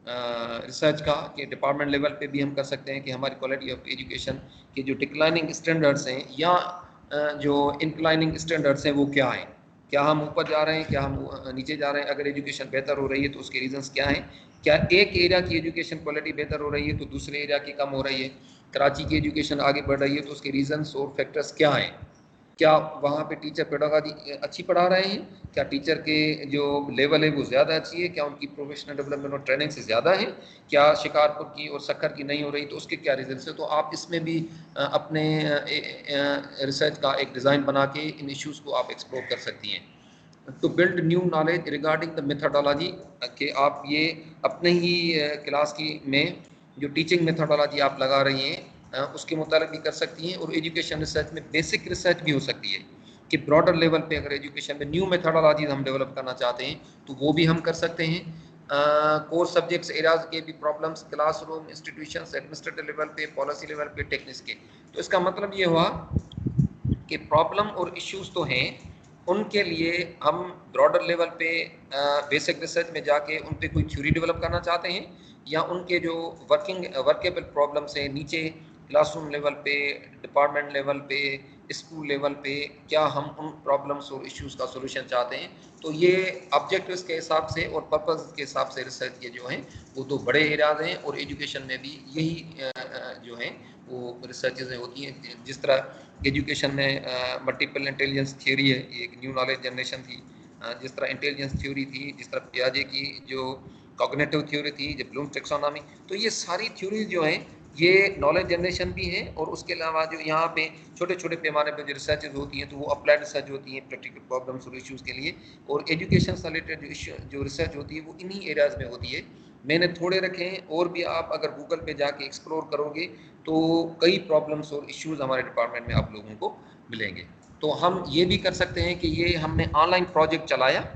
रिसर्च का, कि डिपार्टमेंट लेवल पे भी हम कर सकते हैं कि हमारी क्वालिटी ऑफ एजुकेशन के जो डिक्लाइनिंग स्टैंडर्ड्स हैं या जो इंक्लाइनिंग स्टैंडर्ड्स हैं वो क्या हैं, क्या हम ऊपर जा रहे हैं, क्या हम नीचे जा रहे हैं, अगर एजुकेशन बेहतर हो रही है तो उसके रीजंस क्या हैं, क्या एक एरिया की एजुकेशन क्वालिटी बेहतर हो रही है तो दूसरे एरिया की कम हो रही है, कराची की एजुकेशन आगे बढ़ रही है तो उसके रीजंस और फैक्टर्स क्या हैं, क्या वहाँ पे टीचर पेडागॉजी अच्छी पढ़ा रहे हैं, क्या टीचर के जो लेवल है वो ज़्यादा अच्छी है, क्या उनकी प्रोफेशनल डेवलपमेंट और ट्रेनिंग से ज़्यादा है, क्या शिकारपुर की और सक्खर की नहीं हो रही तो उसके क्या रीजंस है। तो आप इसमें भी अपने रिसर्च का एक डिज़ाइन बना के इन इश्यूज़ को आप एक्सप्लोर कर सकती हैं। To build new knowledge regarding the methodology, कि आप ये अपने ही क्लास की में जो टीचिंग मेथडोलॉजी आप लगा रही हैं उसके मुताबिक भी कर सकती हैं। और एजुकेशन रिसर्च में बेसिक रिसर्च भी हो सकती है कि ब्रॉडर लेवल पे अगर एजुकेशन में न्यू मेथडोलॉजीज हम डेवलप करना चाहते हैं तो वो भी हम कर सकते हैं। कोर सब्जेक्ट्स एरियाज के भी problems classroom institutions administrative level पे पॉलिसी लेवल पे टेक्निक्स के। तो इसका मतलब ये हुआ कि प्रॉब्लम और इश्यूज तो हैं, उनके लिए हम ब्रॉडर लेवल पे बेसिक रिसर्च में जाके उन पे कोई थ्योरी डेवलप करना चाहते हैं, या उनके जो वर्केबल प्रॉब्लम्स हैं नीचे क्लासरूम लेवल पे, डिपार्टमेंट लेवल पे, स्कूल लेवल पे, क्या हम उन प्रॉब्लम्स और इश्यूज़ का सोल्यूशन चाहते हैं। तो ये ऑब्जेक्टिव्स के हिसाब से और पर्पस के हिसाब से रिसर्च के जो हैं वो दो बड़े एरियाज हैं, और एजुकेशन में भी यही जो हैं वो रिसर्चेज होती हैं। जिस तरह एजुकेशन में मल्टीपल इंटेलिजेंस थ्योरी है, ये एक न्यू नॉलेज जनरेशन थी, जिस तरह इंटेलिजेंस थ्योरी थी, जिस तरह पियाजे की जो कॉग्निटिव थ्योरी थी, जो ब्लूम टेक्सोनॉमी, तो ये सारी थ्योरीज जो हैं ये नॉलेज जनरेशन भी है। और उसके अलावा जो यहाँ पे छोटे छोटे पैमाने पर जो रिसर्चेज होती हैं तो वो अप्लाइड रिसर्च होती हैं प्रैक्टिकल प्रॉब्लम्स और इश्यूज़ के लिए। और एजुकेशन से रिलेटेड जो रिसर्च होती है वो इन्हीं एरियाज़ में होती है। मैंने थोड़े रखे हैं, और भी आप अगर गूगल पे जाके एक्सप्लोर करोगे तो कई प्रॉब्लम्स और इश्यूज़ हमारे डिपार्टमेंट में आप लोगों को मिलेंगे। तो हम ये भी कर सकते हैं कि ये हमने ऑनलाइन प्रोजेक्ट चलाया,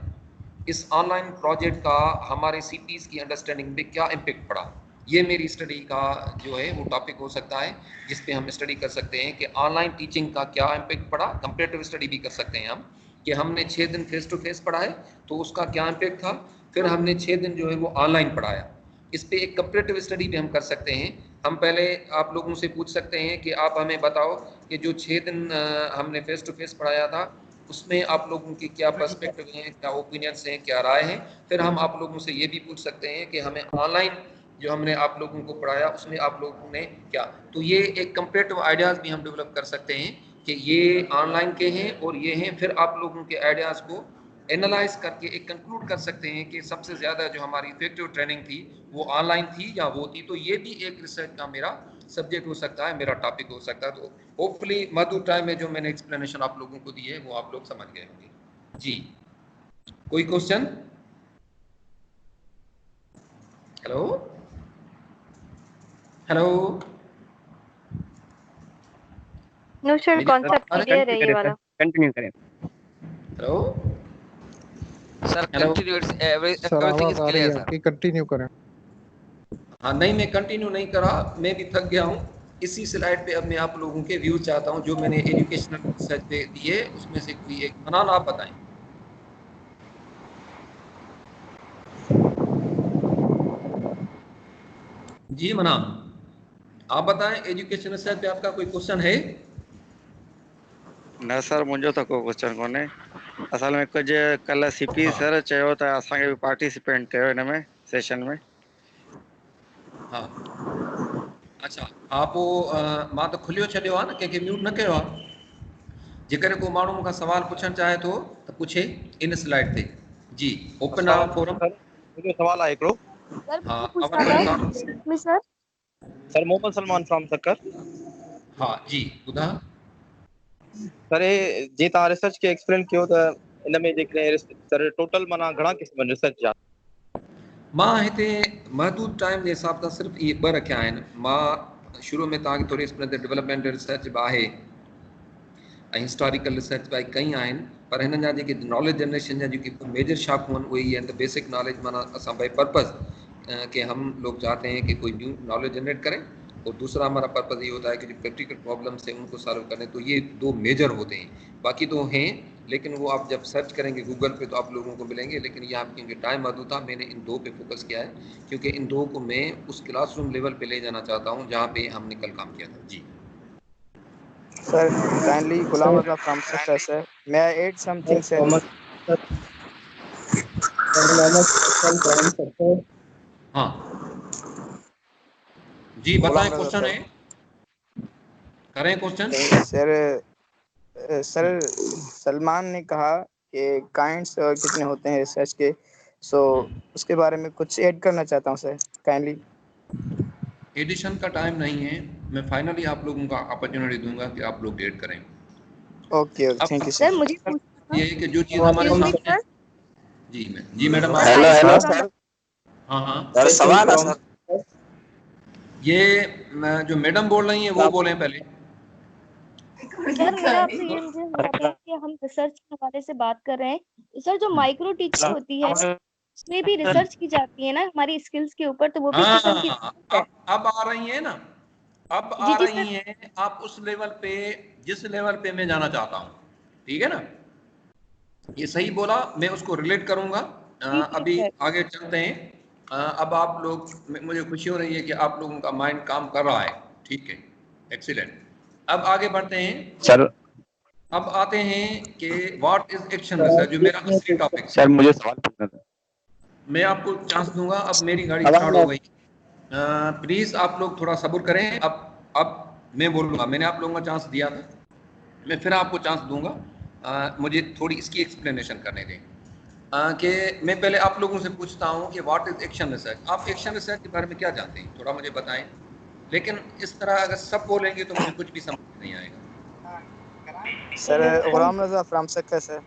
इस ऑनलाइन प्रोजेक्ट का हमारे सीपीज की अंडरस्टैंडिंग पे क्या इम्पेक्ट पड़ा, ये मेरी स्टडी का जो है वो टॉपिक हो सकता है, जिस पे हम स्टडी कर सकते हैं कि ऑनलाइन टीचिंग का क्या इम्पेक्ट पड़ा। कंपैरेटिव स्टडी भी कर सकते हैं हम कि हमने 6 दिन फेस टू फेस पढ़ाए तो उसका क्या इम्पेक्ट था, फिर हमने 6 दिन जो है वो ऑनलाइन पढ़ाया, इस पे एक कंपैरेटिव स्टडी भी हम कर सकते हैं। हम पहले आप लोगों से पूछ सकते हैं कि आप हमें बताओ कि जो 6 दिन हमने फेस टू फेस पढ़ाया था उसमें आप लोगों की क्या पर्सपेक्टिव हैं, क्या ओपिनियंस हैं, क्या राय हैं। फिर हम आप लोगों से ये भी पूछ सकते हैं कि हमें ऑनलाइन जो हमने आप लोगों को पढ़ाया उसमें आप लोगों ने क्या, तो ये एक कंपैरेटिव आइडियाज़ भी हम डेवलप कर सकते हैं कि ये ऑनलाइन के हैं और ये हैं। फिर आप लोगों के आइडियाज़ को एनालाइज करके एक कंक्लूड कर सकते हैं कि सबसे ज़्यादा जो हमारी इफेक्टिव ट्रेनिंग थी वो ऑनलाइन थी या वो थी। तो ये भी एक रिसर्च का मेरा सब्जेक्ट हो सकता है, मेरा टॉपिक हो सकता है। तो होपफुली मधु टाइम में जो मैंने एक्सप्लेनेशन आप लोगों को दी है वो आप लोग समझ गए होंगे। जी, कोई question? Hello hello, no sir, concept clear है ये वाला। कंटिन्यू करें hello sir, hello everything is clear sir. कि कंटिन्यू करें। हाँ नहीं, मैं कंटिन्यू नहीं करा, मैं भी थक गया हूँ। इसी स्लाइड पे अब मैं आप लोगों के व्यूज चाहता हूँ जो मैंने एजुकेशनल रिसर्च पे दिए, उसमें से कोई एक मनान आप बताएं। जी मनान, आप बताएं एजुकेशन रिसर्च पे आपका कोई क्वेश्चन है? न सर, मुंहिंजो त को क्वेश्चन कोन्हे। असल में कुछ कल सीपी सर चयो त असांखे भी पार्टिसिपेट कयो हिन में सेशन में। हाँ अच्छा, आप वो मां तो खुलियो छॾियो आहे न, कंहिंखे म्यूट न कयो आहे। जेकर को माण्हू मूंखां सवाल पुछणु चाहे थो त पुछे इन स्लाइड ते। जी, ओपन आवर फोरम। मुझे सवाल है एकड़ो। हाँ sir sir Mohammad Salman from Sukkur. हाँ जी, ॿुधा। सर जे तव्हां रिसर्च के एक्सप्लेन कयो त इन में जेकॾहिं सर टोटल माना घणा क़िस्म रिसर्च जा? मां हिते महदूद टाइम जे हिसाब सां सिर्फ़ु इहे 2 रखिया आहिनि। मां शुरू में तव्हांखे थोरी एक्सप्लेन ते डेवलपमेंट रिसर्च बि आहे ऐं हिस्टोरिकल रिसर्च बि कई आहिनि, पर हिननि जा जेके नॉलेज जनरेशन जा जेके मेजर शाखूं आहिनि उहे ई आहिनि। त बेसिक नॉलेज माना असां बाई पर्पज़ कि हम लोग चाहते हैं कि कोई न्यू नॉलेज जनरेट करें, और दूसरा हमारा पर्पज़ ये होता है कि जो प्रैक्टिकल प्रॉब्लम्स हैं उनको सॉल्व करें। तो ये 2 मेजर होते हैं, बाकी तो हैं लेकिन वो आप जब सर्च करेंगे गूगल पे तो आप लोगों को मिलेंगे। लेकिन ये आप क्योंकि टाइम महदूद था, मैंने इन 2 पे फोकस किया है, क्योंकि इन 2 को मैं उस क्लासरूम लेवल पे ले जाना चाहता हूँ जहाँ पे हमने कल काम किया था। जी Sir, kindly Ghulam Raza from Success, sir. May I add something, sir? हाँ जी बताएं, क्वेश्चन है, करें क्वेश्चन। सर सलमान ने कहा कि काइंड्स कितने होते हैं रिसर्च के, सो उसके बारे में कुछ ऐड करना चाहता हूँ सर, काइंडली। एडिशन का टाइम नहीं है, मैं फाइनली आप लोगों को अपॉर्चुनिटी दूंगा कि आप लोग ऐड करें। ओके थैंक यू सर मुझे पूछना ये है कि जो चीज़ हमारे था सामने है। जी मैडम आप हेलो सर। हाँ हाँ सर सवाल है सर। ये जो मैडम बोल रही हैं वो बोले पहले। सर मेरा आपसे ये मुझे हो रहा था कि हम रिसर्च के हवाले से बात कर रहे हैं सर, जो माइक्रो टीचिंग होती है उसमें भी रिसर्च की जाती है ना हमारी स्किल्स के ऊपर, तो वो भी किस्म की है। अब आ रही है ना, अब आ रही हैं आप उस लेवल पे जिस लेवल पे मैं जाना चाहता हूँ, ठीक है ना, ये सही बोला, मैं उसको रिलेट करूंगा। अभी आगे चलते हैं। अब आप लोग, मुझे खुशी हो रही है कि आप लोगों का माइंड काम कर रहा है, ठीक है, एक्सीलेंट। अब आगे बढ़ते हैं सर। अब आते हैं कि व्हाट इज एक्शन रिसर्च, जो मेरा असली टॉपिक है। सर मुझे सवाल पूछना था। मैं आपको चांस दूंगा, अब मेरी गाड़ी स्टार्ट हो गई, प्लीज आप लोग थोड़ा सब्र करें। अब मैं बोलूंगा, मैंने आप लोगों को चांस दिया था, मैं फिर आपको चांस दूंगा। मुझे थोड़ी इसकी एक्सप्लेनेशन करने दें कि मैं पहले आप लोगों से पूछता हूं कि व्हाट इज एक्शन रिसर्च। आप एक्शन रिसर्च के बारे में क्या जानते हैं, थोड़ा मुझे बताएं। लेकिन इस तरह अगर सब बोलेंगे तो मुझे कुछ भी समझ नहीं आएगा। Sir Ghulam Raza from Sukkur sir.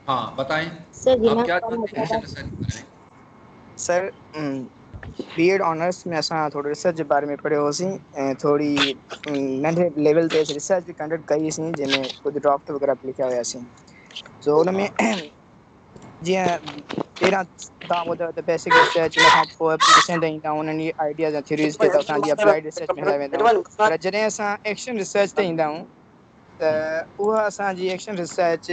हाँ बताएं सर आप क्या जानते हैं एक्शन रिसर्च के बारे में। सर बीएड ऑनर्स में असां थोड़ी रिसर्च के बारे में पढ़ियो होसीं ऐं थोड़ी नंढे लेवल ते रिसर्च भी कंडक्ट कईसीं, जंहिंमें कुझु ड्राफ्ट वग़ैरह बि लिखिया हुयासीं। सो हुन में जीअं पहिरां तव्हां ॿुधायो त बेसिक रिसर्च, हुन खां पोइ एप्लीकेशन ते ईंदा उन्हनि जी आइडियाज़ ऐं थ्योरीज़ खे त असांजी अप्लाइड रिसर्च में हलाए वेंदा आहियूं। पर जॾहिं असां एक्शन रिसर्च ते ईंदा आहियूं त उहा असांजी action research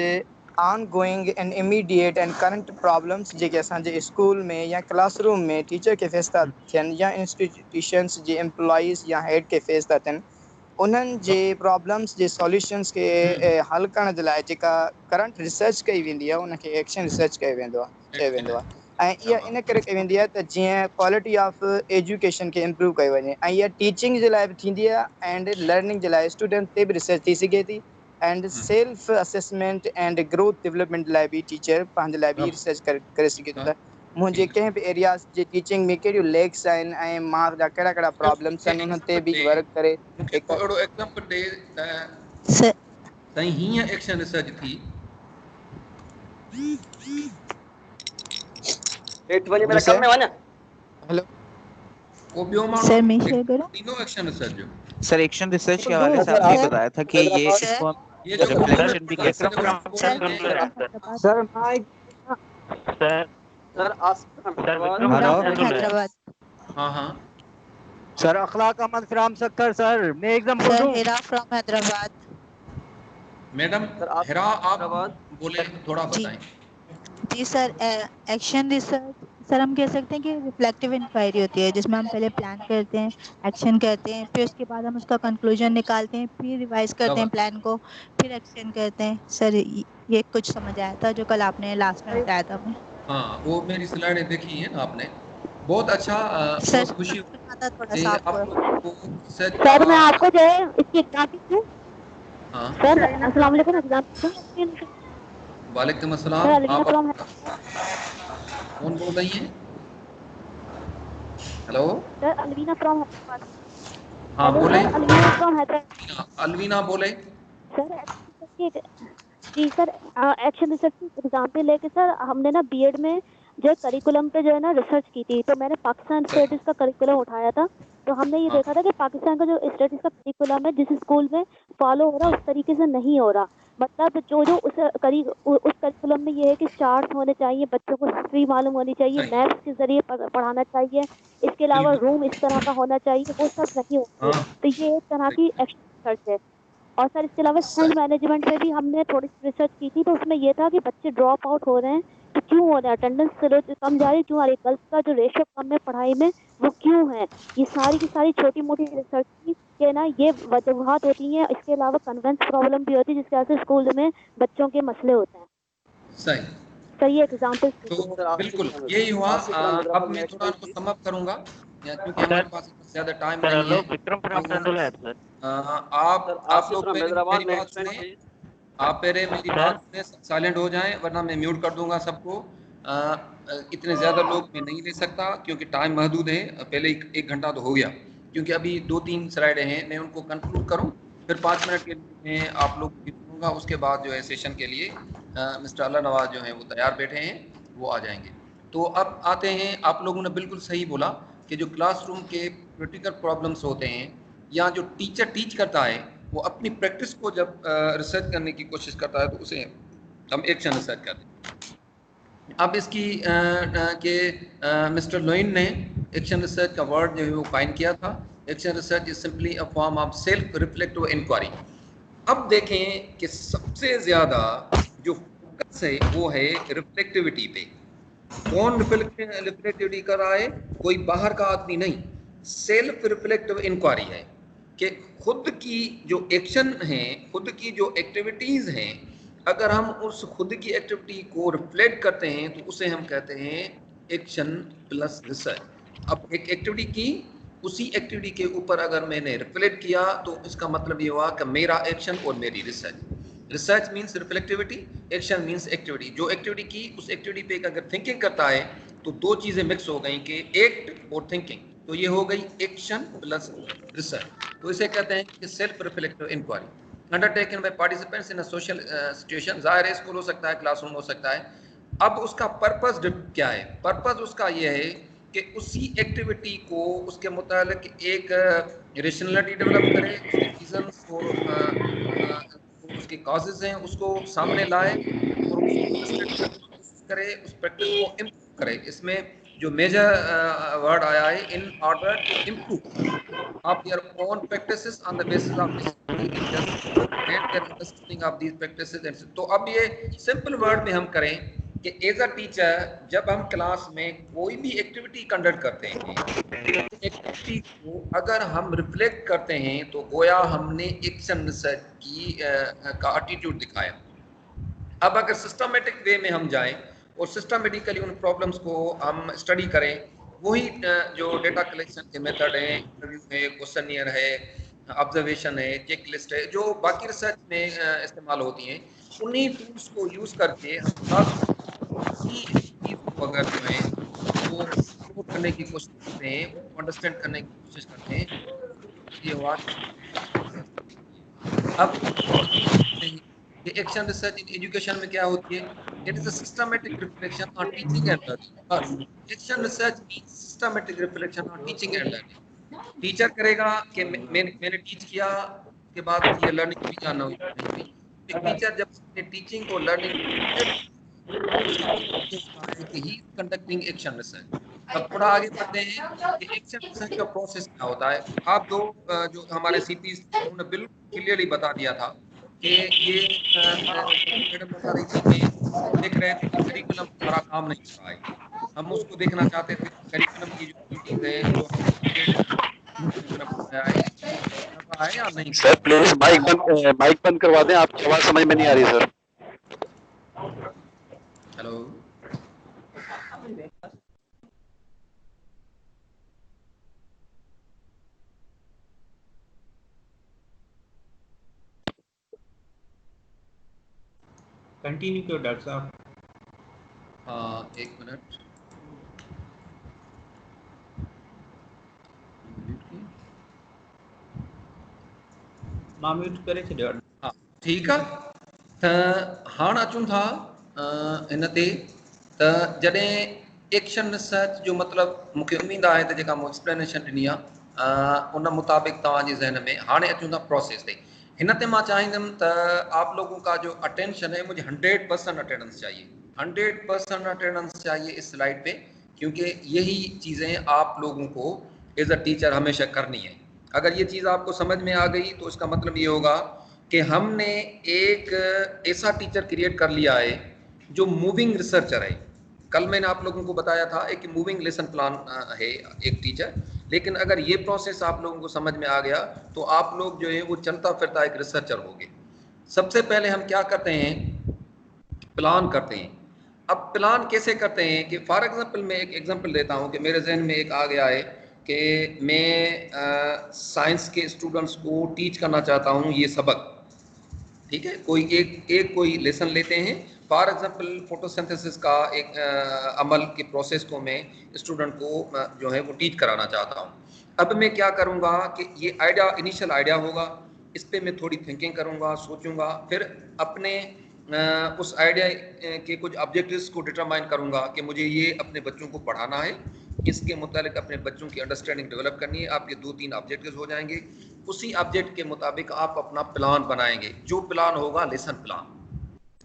ongoing and immediate and current problems जेके असांजे स्कूल में या क्लासरूम में टीचर खे फेस था थियनि या इंस्टीट्यूशंस जे एम्प्लॉइज़ या हेड खे फेस था थियनि, उन्हनि जे प्रॉब्लम्स जे सॉल्यूशंस खे हल करण जे लाइ जेका करंट रिसर्च कई वेंदी आहे उनखे एक्शन रिसर्च चयो वेंदो आहे। ऐं इहा इन करे कई वेंदी आहे त जीअं क्वालिटी ऑफ एजुकेशन खे इम्प्रूव कयो वञे, ऐं इहा टीचिंग जे लाइ बि थींदी आहे एंड लर्निंग जे लाइ स्टूडेंट ते बि रिसर्च थी सघे थी, and self assessment and growth development लाइ बि टीचर पंहिंजे लाइ बि रिसर्च करे सघे थो त मुंहिंजे कंहिं बि एरियाज़ जे टीचिंग में कहिड़ियूं लेक्स आहिनि ऐं मां जा कहिड़ा कहिड़ा प्रॉब्लम्स आहिनि, उन्हनि ते बि वर्क करे हिकु अहिड़ो एग्जांपल ॾे त साईं हीअं एक्शन रिसर्च थी। हेलो वो ॿियो माण्हू सर मैं शेयर करूं। ॾींदो एक्शन रिसर्च जो। सर एक्शन रिसर्च के हवाले से आपने बताया था कि ये इसको हम ये जो रिफ्लेक्शन भी कह सकते हैं। Sir mic sir Hyderabad. हाँ हाँ sir Akhlaq Ahmad from Sukkur sir, मैं एकदम बोल सर रहा हूँ। हिरा फ्रॉम हैदराबाद। मैडम हिरा आप बोले थोड़ा बताएं। जी सर एक्शन रिसर्च सर हम कह सकते हैं कि रिफ्लेक्टिव इंक्वायरी होती है, जिसमें हम पहले प्लान करते हैं, एक्शन करते हैं, फिर उसके बाद हम उसका कंक्लूजन निकालते हैं, फिर रिवाइज करते हैं प्लान को, फिर एक्शन करते हैं। सर ये कुछ समझ आया था जो कल आपने लास्ट में बताया था हमें। हाँ वो मेरी स्लाइडें देखी है ना आपने, बहुत अच्छा। सर बहुत खुशी थोड़ा सा आपको। सर मैं आपको जो है इसकी एग्जाम्पल दूं। हाँ सर अस्सलाम वालेकुम, एग्जाम्पल। वालेकुम अस्सलाम। आप कौन बोल रही हैं? Hello sir Alvina from Hyderabad. हाँ बोले। अलवीना फ्रॉम हैदराबाद। अलवीना बोले। सर जी सर एक्शन रिसर्च की एग्जाम्पल लेके सर हमने ना बीएड में जो करिकुलम पे जो है ना रिसर्च की थी, तो मैंने पाकिस्तान स्टडीज का करिकुलम उठाया था। तो हमने ये देखा था कि पाकिस्तान का जो स्टडीज का करिकुलम है जिस स्कूल में फॉलो हो रहा उस तरीके से नहीं हो रहा। मतलब जो उस करिकुलम में ये है कि चार्ट्स होने चाहिए, बच्चों को हिस्ट्री मालूम होनी चाहिए, मैथ्स के जरिए पढ़ाना चाहिए, इसके अलावा रूम इस तरह का होना चाहिए, वो सब नहीं होता। तो ये एक तरह की एक्शन रिसर्च है। और सर इसके अलावा स्कूल मैनेजमेंट में भी हमने थोड़ी सी रिसर्च की थी, तो उसमें ये था कि बच्चे ड्रॉप आउट हो रहे हैं तो क्यों हो रहा है, अटेंडेंस कम जा रही है क्यों आ रही है, गर्ल्स का जो रेशियो कम है पढ़ाई में वो क्यों है। ये सारी की सारी छोटी मोटी रिसर्च की के ना ये वजूहात होती हैं। इसके अलावा कन्वेंस प्रॉब्लम भी होती है जिसके वजह से स्कूल में बच्चों के मसले होते हैं। सही सर ये एग्जांपल तो बिल्कुल यही हुआ। अब मैं थोड़ा उनको सम अप करूंगा क्योंकि हमारे पास ज्यादा टाइम नहीं है। तो, आप लोग मेरी बात सुने, आप मेरी बात सुने, साइलेंट हो जाएं वरना मैं म्यूट कर दूंगा सबको। इतने ज़्यादा लोग मैं नहीं ले सकता क्योंकि टाइम महदूद है। पहले 1 घंटा तो हो गया, क्योंकि अभी 2-3 स्लाइडें हैं, मैं उनको कंक्लूड करूं, फिर 5 मिनट के लिए मैं आप लोग की दूंगा। उसके बाद जो है सेशन के लिए मिस्टर अल्लाह नवाज जो है वो तैयार बैठे हैं, वो आ जाएंगे। तो अब आते हैं, आप लोगों ने बिल्कुल सही बोला कि जो क्लासरूम के प्रैक्टिकल प्रॉब्लम्स होते हैं या जो टीचर टीच करता है वो अपनी प्रैक्टिस को जब रिसर्च करने की कोशिश करता है तो उसे हम एक्शन रिसर्च करते हैं। अब इसकी के मिस्टर लोइन ने एक्शन रिसर्च का वर्ड जो है वो फाइन किया था। Action research is simply a form of self reflective inquiry. अब देखें कि सबसे ज़्यादा जो फोकस है वो है रिफ्लेक्टिविटी पे। कौन रिफ्लेक्टिविटी कर रहा है? कोई बाहर का आदमी नहीं, सेल्फ रिफ्लेक्टिव इंक्वायरी है कि खुद की जो एक्शन है, खुद की जो एक्टिविटीज़ हैं, अगर हम उस खुद की एक्टिविटी को रिफ्लेक्ट करते हैं तो उसे हम कहते हैं एक्शन प्लस रिसर्च। अब एक एक्टिविटी की, उसी एक्टिविटी के ऊपर अगर मैंने रिफ्लेक्ट किया तो इसका मतलब ये हुआ कि मेरा एक्शन और मेरी research. Research means reflectivity, action means activity. जो एक्टिविटी की उस एक्टिविटी पे अगर थिंकिंग करता है तो दो चीज़ें मिक्स हो गई कि एक्ट और थिंकिंग, तो ये हो गई एक्शन प्लस रिसर्च। तो इसे कहते हैं कि self reflective inquiry undertaken by participants in a social situation. जाहिर है स्कूल हो सकता है, क्लासरूम हो सकता है। अब उसका पर्पस क्या है? पर्पस उसका ये है कि उसी एक्टिविटी को उसके मुतालिक एक रेशनलिटी डेवलप करे, उसके रीजंस और उसके कॉजेज हैं उसको सामने लाए और उसको करे, उस प्रैक्टिस को इम्प्रूव करे। इसमें जो मेजर वर्ड आया है, in order to improve of their own practices on the basis of understanding of these practices. तो अब ये सिंपल वर्ड में हम करें कि एज अ टीचर जब हम क्लास में कोई भी एक्टिविटी कंडक्ट करते हैं, एक्टिविटी को अगर हम रिफ्लेक्ट करते हैं तो गोया हमने एक्शन रिसर्च की का एटीट्यूड दिखाया। अब अगर सिस्टमेटिक वे में हम जाएं और सिस्टमेटिकली उन प्रॉब्लम्स को हम स्टडी करें, वही जो डेटा कलेक्शन के मेथड हैं, इंटरव्यू है, क्वेश्चनियर है, ऑब्जर्वेशन है, चेक लिस्ट है, जो बाकी रिसर्च में इस्तेमाल होती हैं, उन्हीं टूल्स को यूज़ करके हम अगर जो है वो सपोर्ट करने की कोशिश करते हैं, उनको अंडरस्टैंड करने की कोशिश करते हैं। ये हुआ। अब एक्शन रिसर्च इन एजुकेशन में क्या होती है? It is a systematic reflection on teaching and learning. Action research means systematic reflection on teaching and learning. Teacher करेगा कि मैंने टीच किया, उसके बाद ये लर्निंग भी जानना हुई। एक टीचर जब टीचिंग और लर्निंग कंडक्टिंग एक्शन रिसर्च। अब थोड़ा आगे बढ़ते हैं कि एक्शन रिसर्च का प्रोसेस क्या होता है। आप दो जो हमारे सीपी उन्होंने बिल्कुल क्लियरली बता दिया था कि ये मैडम बता रही थी कि देख रहे थे कि करिकुलम हमारा काम नहीं कर रहा है। हम उसको देखना चाहते थे करिकुलम की जो एक्टिविटीज है जो है या नहीं। सर प्लीज माइक बंद करवा दें, आपकी आवाज समझ में नहीं आ रही सर। हेलो, कंटिन्यू करो डॉक्टर साहब। हाँ, एक मिनट। म्यूट करे छॾियो। हाँ ठीकु आहे। त हाणे अचूं था हिन ते त जॾहिं एक्शन रिसर्च जो मतिलबु मूंखे उमेदु आहे त जेका मूं एक्सप्लेनेशन ॾिनी आहे उन मुताबिक़ तव्हांजे ज़हन में हाणे अचूं था प्रोसेस ते। हिन ते मां चाहींदुमि त आप लोगों का जो अटेंशन है मुझे 100% अटेंडेंस चाहिए, 100% अटेंडेंस चाहिए इस स्लाइड पे, क्योंकि यही चीज़ें आप लोगों को एज अ टीचर हमेशा करनी है। अगर ये चीज़ आपको समझ में आ गई तो इसका मतलब ये होगा कि हमने एक ऐसा टीचर क्रिएट कर लिया है जो मूविंग रिसर्चर है। कल मैंने आप लोगों को बताया था एक मूविंग लेसन प्लान है एक टीचर, लेकिन अगर ये प्रोसेस आप लोगों को समझ में आ गया तो आप लोग जो है वो चलता फिरता एक रिसर्चर होंगे। सबसे पहले हम क्या करते हैं? प्लान करते हैं। अब प्लान कैसे करते हैं कि फॉर एग्जांपल मैं एक एग्जांपल देता हूं कि मेरे जहन में एक आ गया है कि मैं साइंस के स्टूडेंट्स को टीच करना चाहता हूं ये सबक, ठीक है। कोई एक कोई लेसन लेते हैं, फॉर एग्जांपल फोटोसिंथेसिस का एक अमल के प्रोसेस को मैं स्टूडेंट को जो है वो टीच कराना चाहता हूँ। अब मैं क्या करूँगा कि ये आइडिया इनिशियल आइडिया होगा, इस पर मैं थोड़ी थिंकिंग करूँगा, सोचूंगा, फिर अपने उस आइडिया के कुछ ऑब्जेक्टिव्स को डिटरमाइन करूँगा कि मुझे ये अपने बच्चों को पढ़ाना है, इसके मुताबिक अपने बच्चों की अंडरस्टैंडिंग डेवलप करनी है। आपके 2-3 ऑब्जेक्टिव्स हो जाएंगे, उसी ऑब्जेक्ट के मुताबिक आप अपना प्लान बनाएंगे, जो प्लान होगा लेसन प्लान।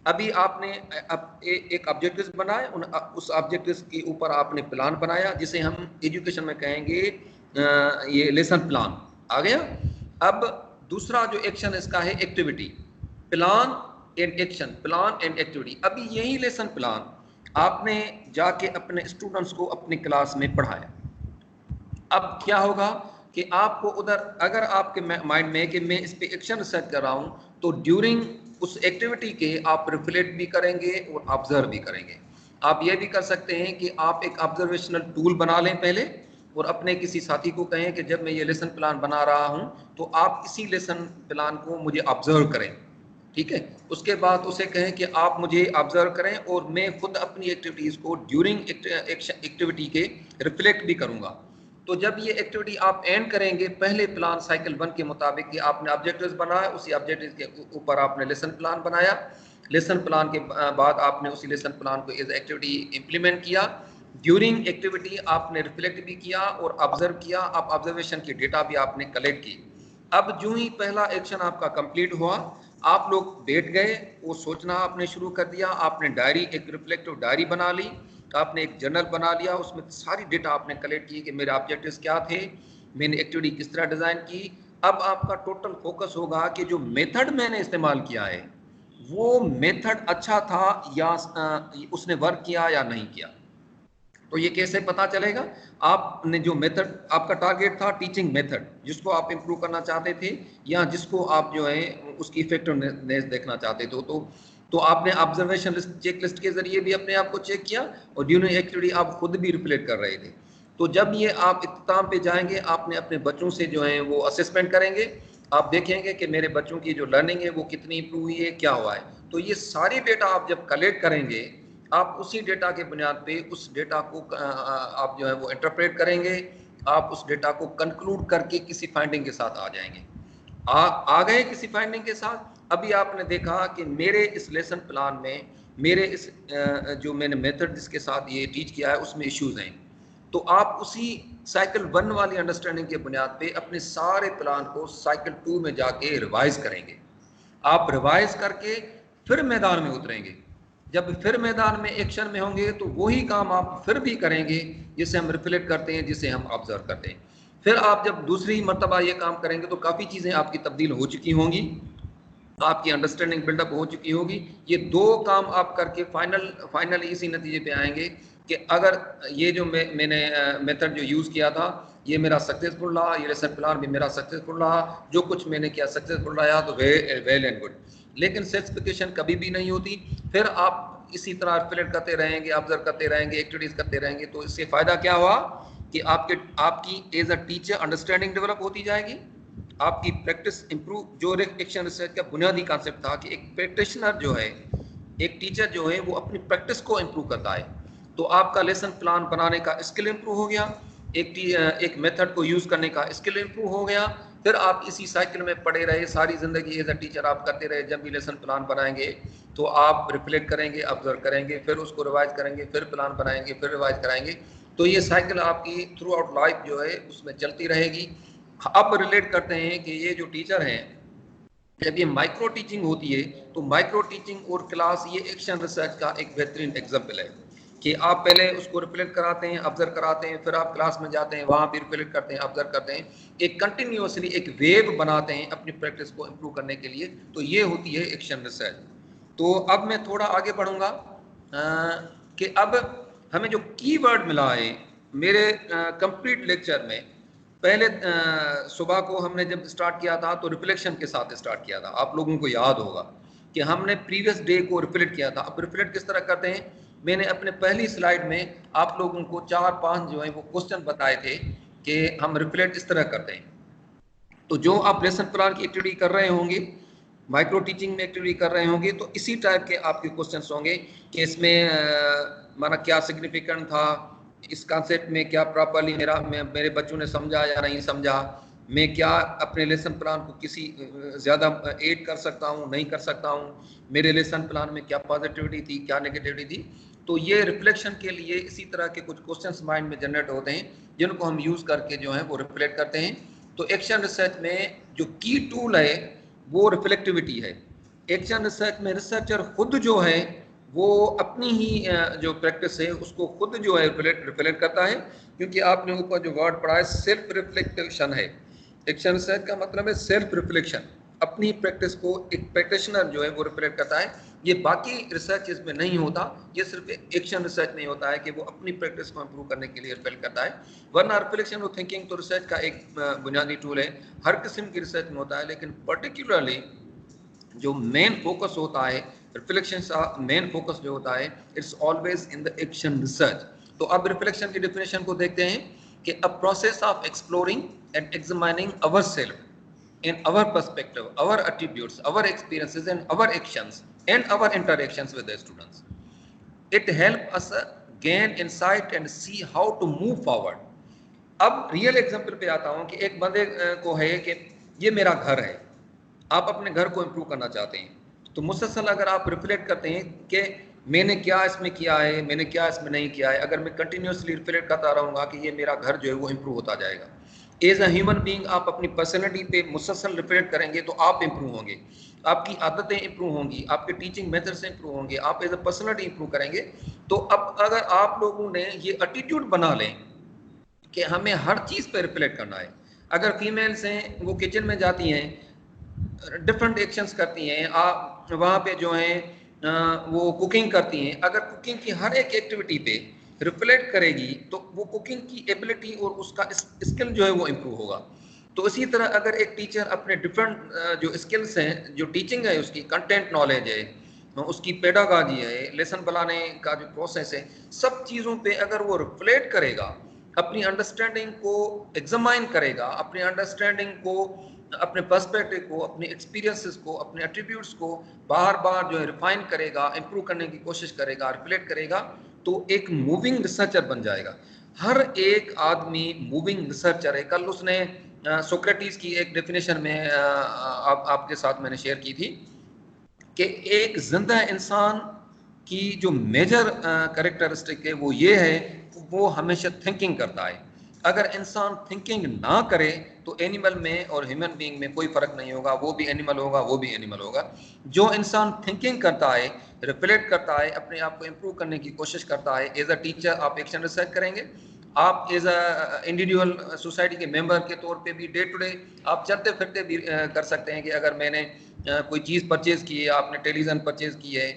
अभी आपने एक ऑब्जेक्टिव्स बनाए, उस ऑब्जेक्टिव्स के ऊपर आपने प्लान बनाया, जिसे हम एजुकेशन में कहेंगे ये लेसन प्लान आ गया। अब दूसरा जो एक्शन इसका है activity, plan and action, plan and activity. अभी यही लेसन प्लान आपने जाके अपने स्टूडेंट्स को अपनी क्लास में पढ़ाया। अब क्या होगा कि आपको उधर अगर आपके माइंड में कि मैं इस पे एक्शन रिसर्च कर रहा हूं, तो ड्यूरिंग उस एक्टिविटी के आप रिफ्लेक्ट भी करेंगे और ऑब्जर्व भी करेंगे। आप ये भी कर सकते हैं कि आप एक ऑब्जर्वेशनल टूल बना लें पहले, और अपने किसी साथी को कहें कि जब मैं ये लेसन प्लान बना रहा हूं तो आप इसी लेसन प्लान को मुझे ऑब्जर्व करें, ठीक है। उसके बाद उसे कहें कि आप मुझे ऑब्जर्व करें और मैं खुद अपनी एक्टिविटीज़ को ड्यूरिंग एक्टिविटी के रिफ्लेक्ट भी करूंगा। तो जब ये एक्टिविटी आप एंड करेंगे, पहले प्लान साइकिल 1 के मुताबिक कि आपने ऑब्जेक्टिव्स बनाए, उसी ऑब्जेक्टिव्स के ऊपर आपने लेसन प्लान बनाया, लेसन प्लान के बाद आपने उसी लेसन प्लान को एज एक्टिविटी इम्प्लीमेंट किया। ड्यूरिंग एक्टिविटी आपने रिफ्लेक्ट भी किया और ऑब्जर्व किया, आप ऑब्जर्वेशन की डेटा भी आपने कलेक्ट की। अब जो ही पहला एक्शन आपका कंप्लीट हुआ, आप लोग बैठ गए, वो सोचना आपने शुरू कर दिया, आपने डायरी, एक रिफ्लेक्टिव डायरी बना ली, आपने एक जर्नल बना लिया, उसमें सारी डेटा आपने कलेक्ट की कि मेरे ऑब्जेक्टिव्स क्या थे, मैंने एक्टिविटी किस तरह डिज़ाइन की। अब आपका टोटल फोकस होगा कि जो मेथड मैंने इस्तेमाल किया है वो मेथड अच्छा था या उसने वर्क किया या नहीं किया। तो ये कैसे पता चलेगा? आपने जो मेथड, आपका टारगेट था टीचिंग मेथड, जिसको आप इम्प्रूव करना चाहते थे या जिसको आप जो है उसकी इफेक्टिवनेस देखना चाहते थे, तो आपने ऑब्जर्वेशन लिस्ट, चेक लिस्ट के जरिए भी अपने आप को चेक किया और ड्यूरिंग एक्टिविटी आप खुद भी रिफ्लेक्ट कर रहे थे। तो जब ये आप इख्तिताम पे जाएंगे, आपने अपने बच्चों से जो है वो असेसमेंट करेंगे, आप देखेंगे कि मेरे बच्चों की जो लर्निंग है वो कितनी इम्प्रूव हुई है, क्या हुआ है। तो ये सारी डेटा आप जब कलेक्ट करेंगे, आप उसी डेटा के बुनियाद पे उस डेटा को आप जो है वो इंटरप्रेट करेंगे, आप उस डेटा को कंक्लूड करके किसी फाइंडिंग के साथ आ जाएंगे। आ गए किसी फाइंडिंग के साथ। अभी आपने देखा कि मेरे इस लेसन प्लान में, मेरे इस जो मैंने मेथड जिसके साथ ये टीच किया है उसमें इश्यूज हैं, तो आप उसी साइकिल 1 वाली अंडरस्टैंडिंग के बुनियाद पे अपने सारे प्लान को साइकिल 2 में जाके रिवाइज करेंगे। आप रिवाइज करके फिर मैदान में उतरेंगे। जब फिर मैदान में एक्शन में होंगे तो वही काम आप फिर भी करेंगे जिसे हम रिफ्लेक्ट करते हैं, जिसे हम ऑब्जर्व करते हैं। फिर आप जब दूसरी मर्तबा ये काम करेंगे तो काफ़ी चीज़ें आपकी तब्दील हो चुकी होंगी, आपकी अंडरस्टैंडिंग बिल्डअप हो चुकी होगी। ये 2 काम आप करके फाइनली इसी नतीजे पे आएंगे कि अगर ये जो मैंने मेथड जो यूज़ किया था ये मेरा सक्सेसफुल रहा, ये लेसन प्लान भी मेरा सक्सेसफुल रहा, जो कुछ मैंने किया सक्सेसफुल रहा, तो वेल एंड गुड। लेकिन सेटिस्फिकेशन कभी भी नहीं होती। फिर आप इसी तरह रिफ्लेक्ट करते रहेंगे, ऑब्जर्व करते रहेंगे, एक्टिविटीज़ करते रहेंगे। तो इससे फ़ायदा क्या हुआ कि आपकी as a teacher understanding develop होती जाएगी, आपकी प्रैक्टिस इंप्रूव। जो एक्शन रिसर्च का बुनियादी कॉन्सेप्ट था कि एक प्रैक्टिशनर जो है, एक टीचर जो है वो अपनी प्रैक्टिस को इम्प्रूव करता है। तो आपका लेसन प्लान बनाने का स्किल इम्प्रूव हो गया, एक मेथड को यूज़ करने का स्किल इम्प्रूव हो गया। फिर आप इसी साइकिल में पड़े रहे, सारी ज़िंदगी एज अ टीचर आप करते रहे। जब भी लेसन प्लान बनाएंगे तो आप रिफ्लेक्ट करेंगे, ऑब्जर्व करेंगे, फिर उसको रिवाइज करेंगे, फिर प्लान बनाएंगे, फिर रिवाइज कराएंगे। तो ये साइकिल आपकी थ्रू आउट लाइफ जो है उसमें चलती रहेगी। अब रिलेट करते हैं कि ये जो टीचर हैं, जब ये माइक्रो टीचिंग होती है तो माइक्रो टीचिंग और क्लास, ये एक्शन रिसर्च का एक बेहतरीन एग्जाम्पल है कि आप पहले उसको रिफ्लेक्ट कराते हैं, ऑब्जर्व कराते हैं, फिर आप क्लास में जाते हैं, वहाँ भी रिफ्लेक्ट करते हैं, ऑब्जर्व करते हैं, एक कंटिन्यूसली एक वेव बनाते हैं अपनी प्रैक्टिस को इम्प्रूव करने के लिए। तो ये होती है एक्शन रिसर्च। तो अब मैं थोड़ा आगे बढ़ूँगा कि अब हमें जो कीवर्ड मिला है मेरे कंप्लीट लेक्चर में। पहले सुबह को हमने जब स्टार्ट किया था तो रिफ्लेक्शन के साथ स्टार्ट किया था। आप लोगों को याद होगा कि हमने प्रीवियस डे को रिफ्लेक्ट किया था। अब रिफ्लेक्ट किस तरह करते हैं? मैंने अपने पहली स्लाइड में आप लोगों को 4-5 जो है वो क्वेश्चन बताए थे कि हम रिफ्लेक्ट इस तरह करते हैं। तो जो आप लेसन प्लान की एक्टिविटी कर रहे होंगे, माइक्रो टीचिंग में एक्टिविटी कर रहे होंगे, तो इसी टाइप के आपके क्वेश्चंस होंगे कि इसमें माना क्या सिग्निफिकेंट था, इस कॉन्सेप्ट में क्या प्रॉपर्ली मेरे बच्चों ने समझा या नहीं समझा, मैं क्या अपने लेसन प्लान को किसी ज़्यादा ऐड कर सकता हूँ, नहीं कर सकता हूँ, मेरे लेसन प्लान में क्या पॉजिटिविटी थी, क्या नेगेटिविटी थी। तो ये रिफ्लेक्शन के लिए इसी तरह के कुछ क्वेश्चंस माइंड में जनरेट होते हैं जिनको हम यूज़ करके जो है वो रिफ्लेक्ट करते हैं। तो एक्शन रिसर्च में जो की टूल है वो रिफ्लेक्टिविटी है। एक्शन रिसर्च में रिसर्चर खुद जो है वो अपनी ही जो प्रैक्टिस है उसको खुद जो है रिफ्लेक्ट करता है, क्योंकि आपने ऊपर जो वर्ड पढ़ा है सेल्फ रिफ्लेक्शन है। एक्शन रिसर्च का मतलब है सेल्फ रिफ्लेक्शन, अपनी प्रैक्टिस को एक प्रैक्टिशनर जो है वो रिफ्लेक्ट करता है। ये बाकी रिसर्च में नहीं होता, ये सिर्फ एक्शन रिसर्च में होता है कि वो अपनी प्रैक्टिस को इम्प्रूव करने के लिए रिफ्लेक्ट करता है। वरना रिफ्लेक्शन और थिंकिंग तो रिसर्च का एक बुनियादी टूल है, हर किस्म की रिसर्च में होता है, लेकिन पर्टिकुलरली जो मेन फोकस होता है रिफ्लेक्शन का मेन फोकस जो होता है it's always in the action research. तो अब रिफ्लेक्शन की डेफिनेशन को देखते हैं कि a process of exploring and examining our self in our perspective, our attributes, our experiences and our actions and our interactions with the students. It helps us gain insight and see how to move forward. अब real example पे आता हूँ कि एक बंदे को है कि ये मेरा घर है, आप अपने घर को इम्प्रूव करना चाहते हैं, तो मुसलसल अगर आप रिफ्लेक्ट करते हैं कि मैंने क्या इसमें किया है, मैंने क्या इसमें नहीं किया है, अगर मैं कंटिन्यूसली रिफ्लेक्ट करता रहूँगा कि ये मेरा घर जो है वो इम्प्रूव होता जाएगा। एज अ ह्यूमन बीइंग आप अपनी पर्सनैलिटी पे मुसलसल रिफ्लेक्ट करेंगे तो आप इम्प्रूव होंगे, आपकी आदतें इम्प्रूव होंगी, आपके टीचिंग मेथड से इम्प्रूव होंगे, आप एज अ पर्सनैलिटी इम्प्रूव करेंगे। तो अब अगर आप लोगों ने ये एटीट्यूड बना लें कि हमें हर चीज़ पे रिफ्लेक्ट करना है, अगर फीमेल्स हैं वो किचन में जाती हैं, डिफरेंट एक्शंस करती हैं, आप वहाँ पे जो हैं वो कुकिंग करती हैं, अगर कुकिंग की हर एक एक्टिविटी पे रिफ्लेक्ट करेगी तो वो कुकिंग की एबिलिटी और उसका स्किल जो है वो इम्प्रूव होगा। तो इसी तरह अगर एक टीचर अपने डिफरेंट जो स्किल्स हैं, जो टीचिंग है उसकी कंटेंट नॉलेज है, उसकी पेडागॉजी है, लेसन बनाने का जो प्रोसेस है, सब चीज़ों पे अगर वो रिफ्लेक्ट करेगा, अपनी अंडरस्टैंडिंग को एग्जामाइन करेगा, अपनी अंडरस्टैंडिंग को, अपने पर्सपेक्टिव को, अपने एक्सपीरियंसेस को, अपने एट्रीब्यूट्स को बार बार जो है रिफाइन करेगा, इम्प्रूव करने की कोशिश करेगा, रिफ्लेक्ट करेगा, तो एक मूविंग रिसर्चर बन जाएगा। हर एक आदमी मूविंग रिसर्चर है। कल उसने सोक्रेटिस की एक डेफिनेशन में आपके साथ मैंने शेयर की थी कि एक जिंदा इंसान की जो मेजर कैरेक्टरिस्टिक है वो ये है, वो हमेशा थिंकिंग करता है। अगर इंसान थिंकिंग ना करे तो एनिमल में और ह्यूमन बीइंग में कोई फर्क नहीं होगा, वो भी एनिमल होगा, वो भी एनिमल होगा। जो इंसान थिंकिंग करता है, रिफ्लेक्ट करता है, अपने आप को इम्प्रूव करने की कोशिश करता है, एज अ टीचर आप एक्शन रिसर्च करेंगे, आप एज अ इंडिविजुअल सोसाइटी के मेंबर के तौर पे भी डे टू डे आप चलते फिरते भी कर सकते हैं कि अगर मैंने कोई चीज़ परचेज़ की है, आपने टेलीविज़न परचेज़ की है,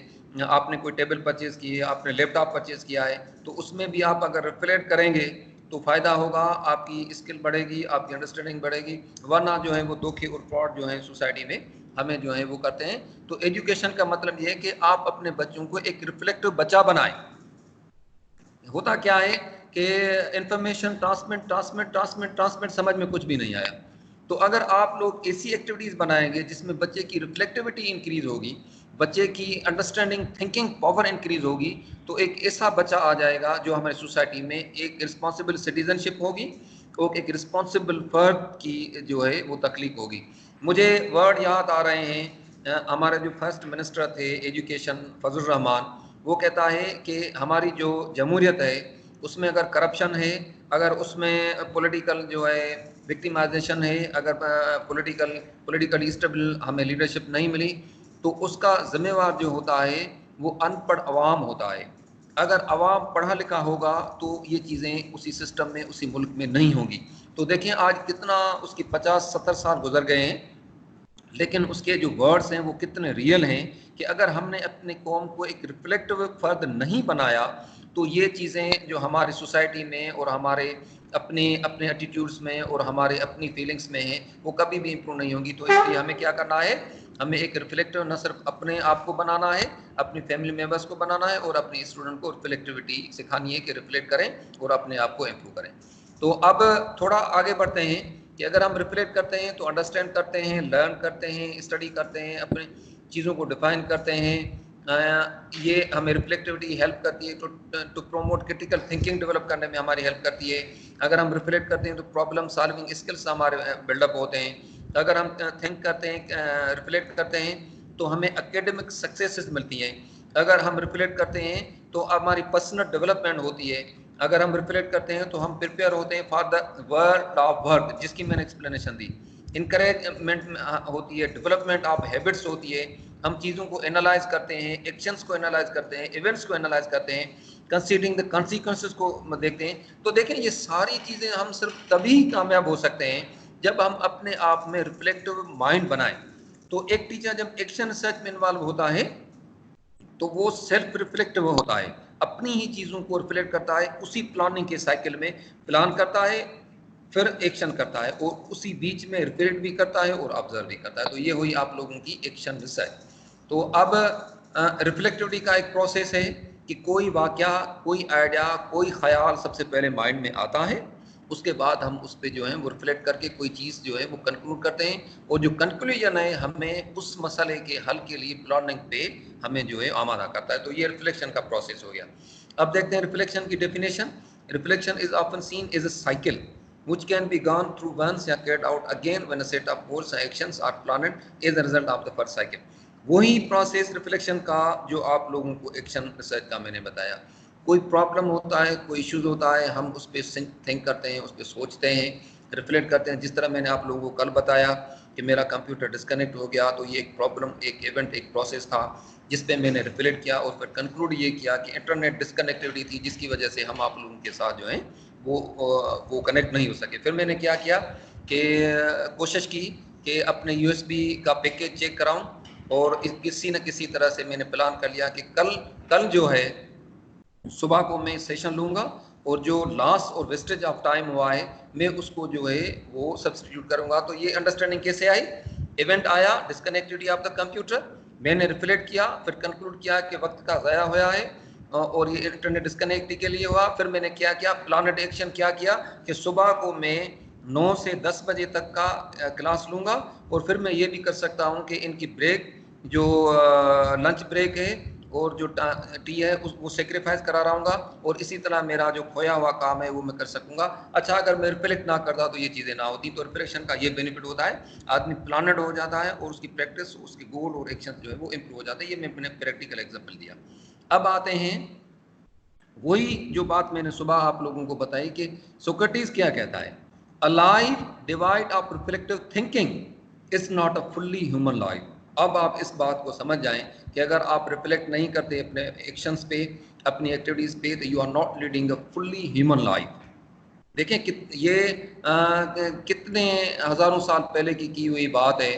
आपने कोई टेबल परचेज़ की है, आपने लैपटॉप परचेज़ किया है, तो उसमें भी आप अगर रिफ्लेक्ट करेंगे तो फ़ायदा होगा, आपकी स्किल बढ़ेगी, आपकी अंडरस्टैंडिंग बढ़ेगी। वरना जो है वो धोखे और फ्रॉड जो है सोसाइटी में हमें जो है वो करते हैं। तो एजुकेशन का मतलब ये है कि आप अपने बच्चों को एक रिफ्लेक्टिव बच्चा बनाएं। होता क्या है कि इंफॉर्मेशन ट्रांसमिट समझ में कुछ भी नहीं आया। तो अगर आप लोग ऐसी एक्टिविटीज़ बनाएंगे जिसमें बच्चे की रिफ्लेक्टिविटी इंक्रीज होगी, बच्चे की अंडरस्टैंडिंग थिंकिंग पावर इंक्रीज होगी, तो एक ऐसा बच्चा आ जाएगा जो हमारी सोसाइटी में एक रिस्पॉन्सिबल सिटीजनशिप होगी और एक रिस्पॉन्सिबल फर्द की जो है वो तख्लीक होगी। मुझे वर्ड याद आ रहे हैं, हमारे जो फर्स्ट मिनिस्टर थे एजुकेशन फजल रहमान, वो कहता है कि हमारी जो जमहूरियत है उसमें अगर करप्शन है, अगर उसमें पॉलिटिकल जो है विक्टिमाइजेशन है, अगर पॉलिटिकली स्टेबल हमें लीडरशिप नहीं मिली, तो उसका जिम्मेवार जो होता है वो अनपढ़ अवाम होता है। अगर अवाम पढ़ा लिखा होगा तो ये चीज़ें उसी सिस्टम में, उसी मुल्क में नहीं होंगी। तो देखें आज कितना उसकी 50-70 साल गुजर गए हैं, लेकिन उसके जो वर्ड्स हैं वो कितने रियल हैं कि अगर हमने अपने कौम को एक रिफ्लेक्टिव फर्द नहीं बनाया तो ये चीज़ें जो हमारी सोसाइटी में और हमारे अपने एटीट्यूड्स में और हमारे अपनी फीलिंग्स में हैं वो कभी भी इम्प्रूव नहीं होंगी। तो इसलिए हमें क्या करना है, हमें एक रिफ्लेक्टिव न सिर्फ अपने आप को बनाना है, अपनी फैमिली मेंबर्स को बनाना है और अपने स्टूडेंट को रिफ्लेक्टिविटी सिखानी है कि रिफ्लेक्ट करें और अपने आप को इम्प्रूव करें। तो अब थोड़ा आगे बढ़ते हैं कि अगर हम रिफ्लेक्ट करते हैं तो अंडरस्टैंड करते हैं, लर्न करते हैं, स्टडी करते हैं, अपने चीज़ों को डिफाइन करते हैं। ये हमें रिफ्लेक्टिविटी हेल्प करती है to promote critical thinking develop करने में हमारी हेल्प करती है। अगर हम रिफ्लेक्ट करते हैं तो प्रॉब्लम सॉल्विंग स्किल्स हमारे बिल्डअप होते हैं। अगर हम थिंक करते हैं, रिफ्लेक्ट करते हैं तो हमें एकेडमिक सक्सेसेस मिलती हैं। अगर हम रिफ्लेक्ट करते हैं तो हमारी पर्सनल डेवलपमेंट होती है। अगर हम रिफ्लेक्ट करते हैं तो हम प्रिपेयर होते हैं for the world of work, जिसकी मैंने एक्सप्लेनेशन दी। इनकरेजमेंट होती है, डेवलपमेंट ऑफ हैबिट्स होती है। हम चीज़ों को एनालाइज करते हैं, एक्शंस को एनालाइज करते हैं, इवेंट्स को एनालाइज करते हैं, कंसीडरिंग द कॉन्सिक्वेंसेस को देखते हैं। तो देखें ये सारी चीज़ें हम सिर्फ तभी कामयाब हो सकते हैं जब हम अपने आप में रिफ्लेक्टिव माइंड बनाएं। तो एक टीचर जब एक्शन रिसर्च में इन्वॉल्व होता है तो वो सेल्फ रिफ्लेक्टिव होता है, अपनी ही चीज़ों को रिफ्लेक्ट करता है, उसी प्लानिंग के साइकिल में प्लान करता है, फिर एक्शन करता है और उसी बीच में रिफ्लेक्ट भी करता है और ऑब्जर्व भी करता है। तो ये हुई आप लोगों की एक्शन रिसर्च। तो अब रिफ्लेक्टिविटी का एक प्रोसेस है कि कोई वाक़या, कोई आइडिया, कोई ख्याल सबसे पहले माइंड में आता है, उसके बाद हम उस पर जो है वो रिफ्लेक्ट करके कोई चीज़ जो है वो कंक्लूड करते हैं और जो कंक्लूजन है हमें उस मसले के हल के लिए प्लानिंग पे हमें जो है आमादा करता है। तो ये रिफ्लेक्शन का प्रोसेस हो गया। अब देखते हैं रिफ्लेक्शन की definition. Reflection is often seen as a cycle which can be gone through once या carried out again when a set of goals and actions are planned as a result of the first cycle। वही process reflection का जो आप लोगों को action research का मैंने बताया। कोई प्रॉब्लम होता है, कोई इश्यूज होता है, हम उस पर थिंक करते हैं, उस पर सोचते हैं, रिफ्लेक्ट करते हैं। जिस तरह मैंने आप लोगों को कल बताया कि मेरा कंप्यूटर डिस्कनेक्ट हो गया, तो ये एक प्रॉब्लम, एक इवेंट, एक प्रोसेस था जिस पे मैंने रिफ्लेक्ट किया और फिर कंक्लूड ये किया कि इंटरनेट डिस्कनेक्टिविटी थी जिसकी वजह से हम आप लोगों के साथ जो है वो कनेक्ट नहीं हो सके। फिर मैंने क्या किया कि कोशिश की कि अपने यूएसबी का पैकेज चेक कराऊं और किसी न किसी तरह से मैंने प्लान कर लिया कि कल जो है सुबह को मैं सेशन लूँगा और जो लॉस और वेस्टेज ऑफ टाइम हुआ है मैं उसको जो है वो सब्स्टिट्यूट करूँगा। तो ये अंडरस्टैंडिंग कैसे आई? इवेंट आया, डिस्कनेक्टिविटी ऑफ द कंप्यूटर, मैंने रिफ्लेक्ट किया, फिर कंक्लूड किया कि वक्त का ज़ाया हुआ है और ये इंटरनेट डिस्कनेक्ट के लिए हुआ। फिर मैंने क्या किया, प्लानड एक्शन क्या किया कि सुबह को मैं 9 से 10 बजे तक का क्लास लूँगा और फिर मैं ये भी कर सकता हूँ कि इनकी ब्रेक जो लंच ब्रेक है और जो टी है वो सेक्रीफाइस करा रहूँगा और इसी तरह मेरा जो खोया हुआ काम है वो मैं कर सकूँगा। अच्छा, अगर मैं रिफ्लेक्ट ना करता तो ये चीज़ें ना होती। तो रिफ्लेक्शन का ये बेनिफिट होता है, आदमी प्लानड हो जाता है और उसकी प्रैक्टिस, उसके गोल और एक्शन जो है वो इम्प्रूव हो जाता है। ये मैंने प्रैक्टिकल एग्जाम्पल दिया। अब आते हैं वही जो बात मैंने सुबह आप लोगों को बताई कि सोक्रेटिस क्या कहता है, a life divide of reflective thinking is not a fully human life. अब आप इस बात को समझ जाएं कि अगर आप रिफ्लेक्ट नहीं करते अपने एक्शंस पे, अपनी एक्टिविटीज़ पे, तो you are not leading a fully human life. देखें ये कितने हज़ारों साल पहले की हुई बात है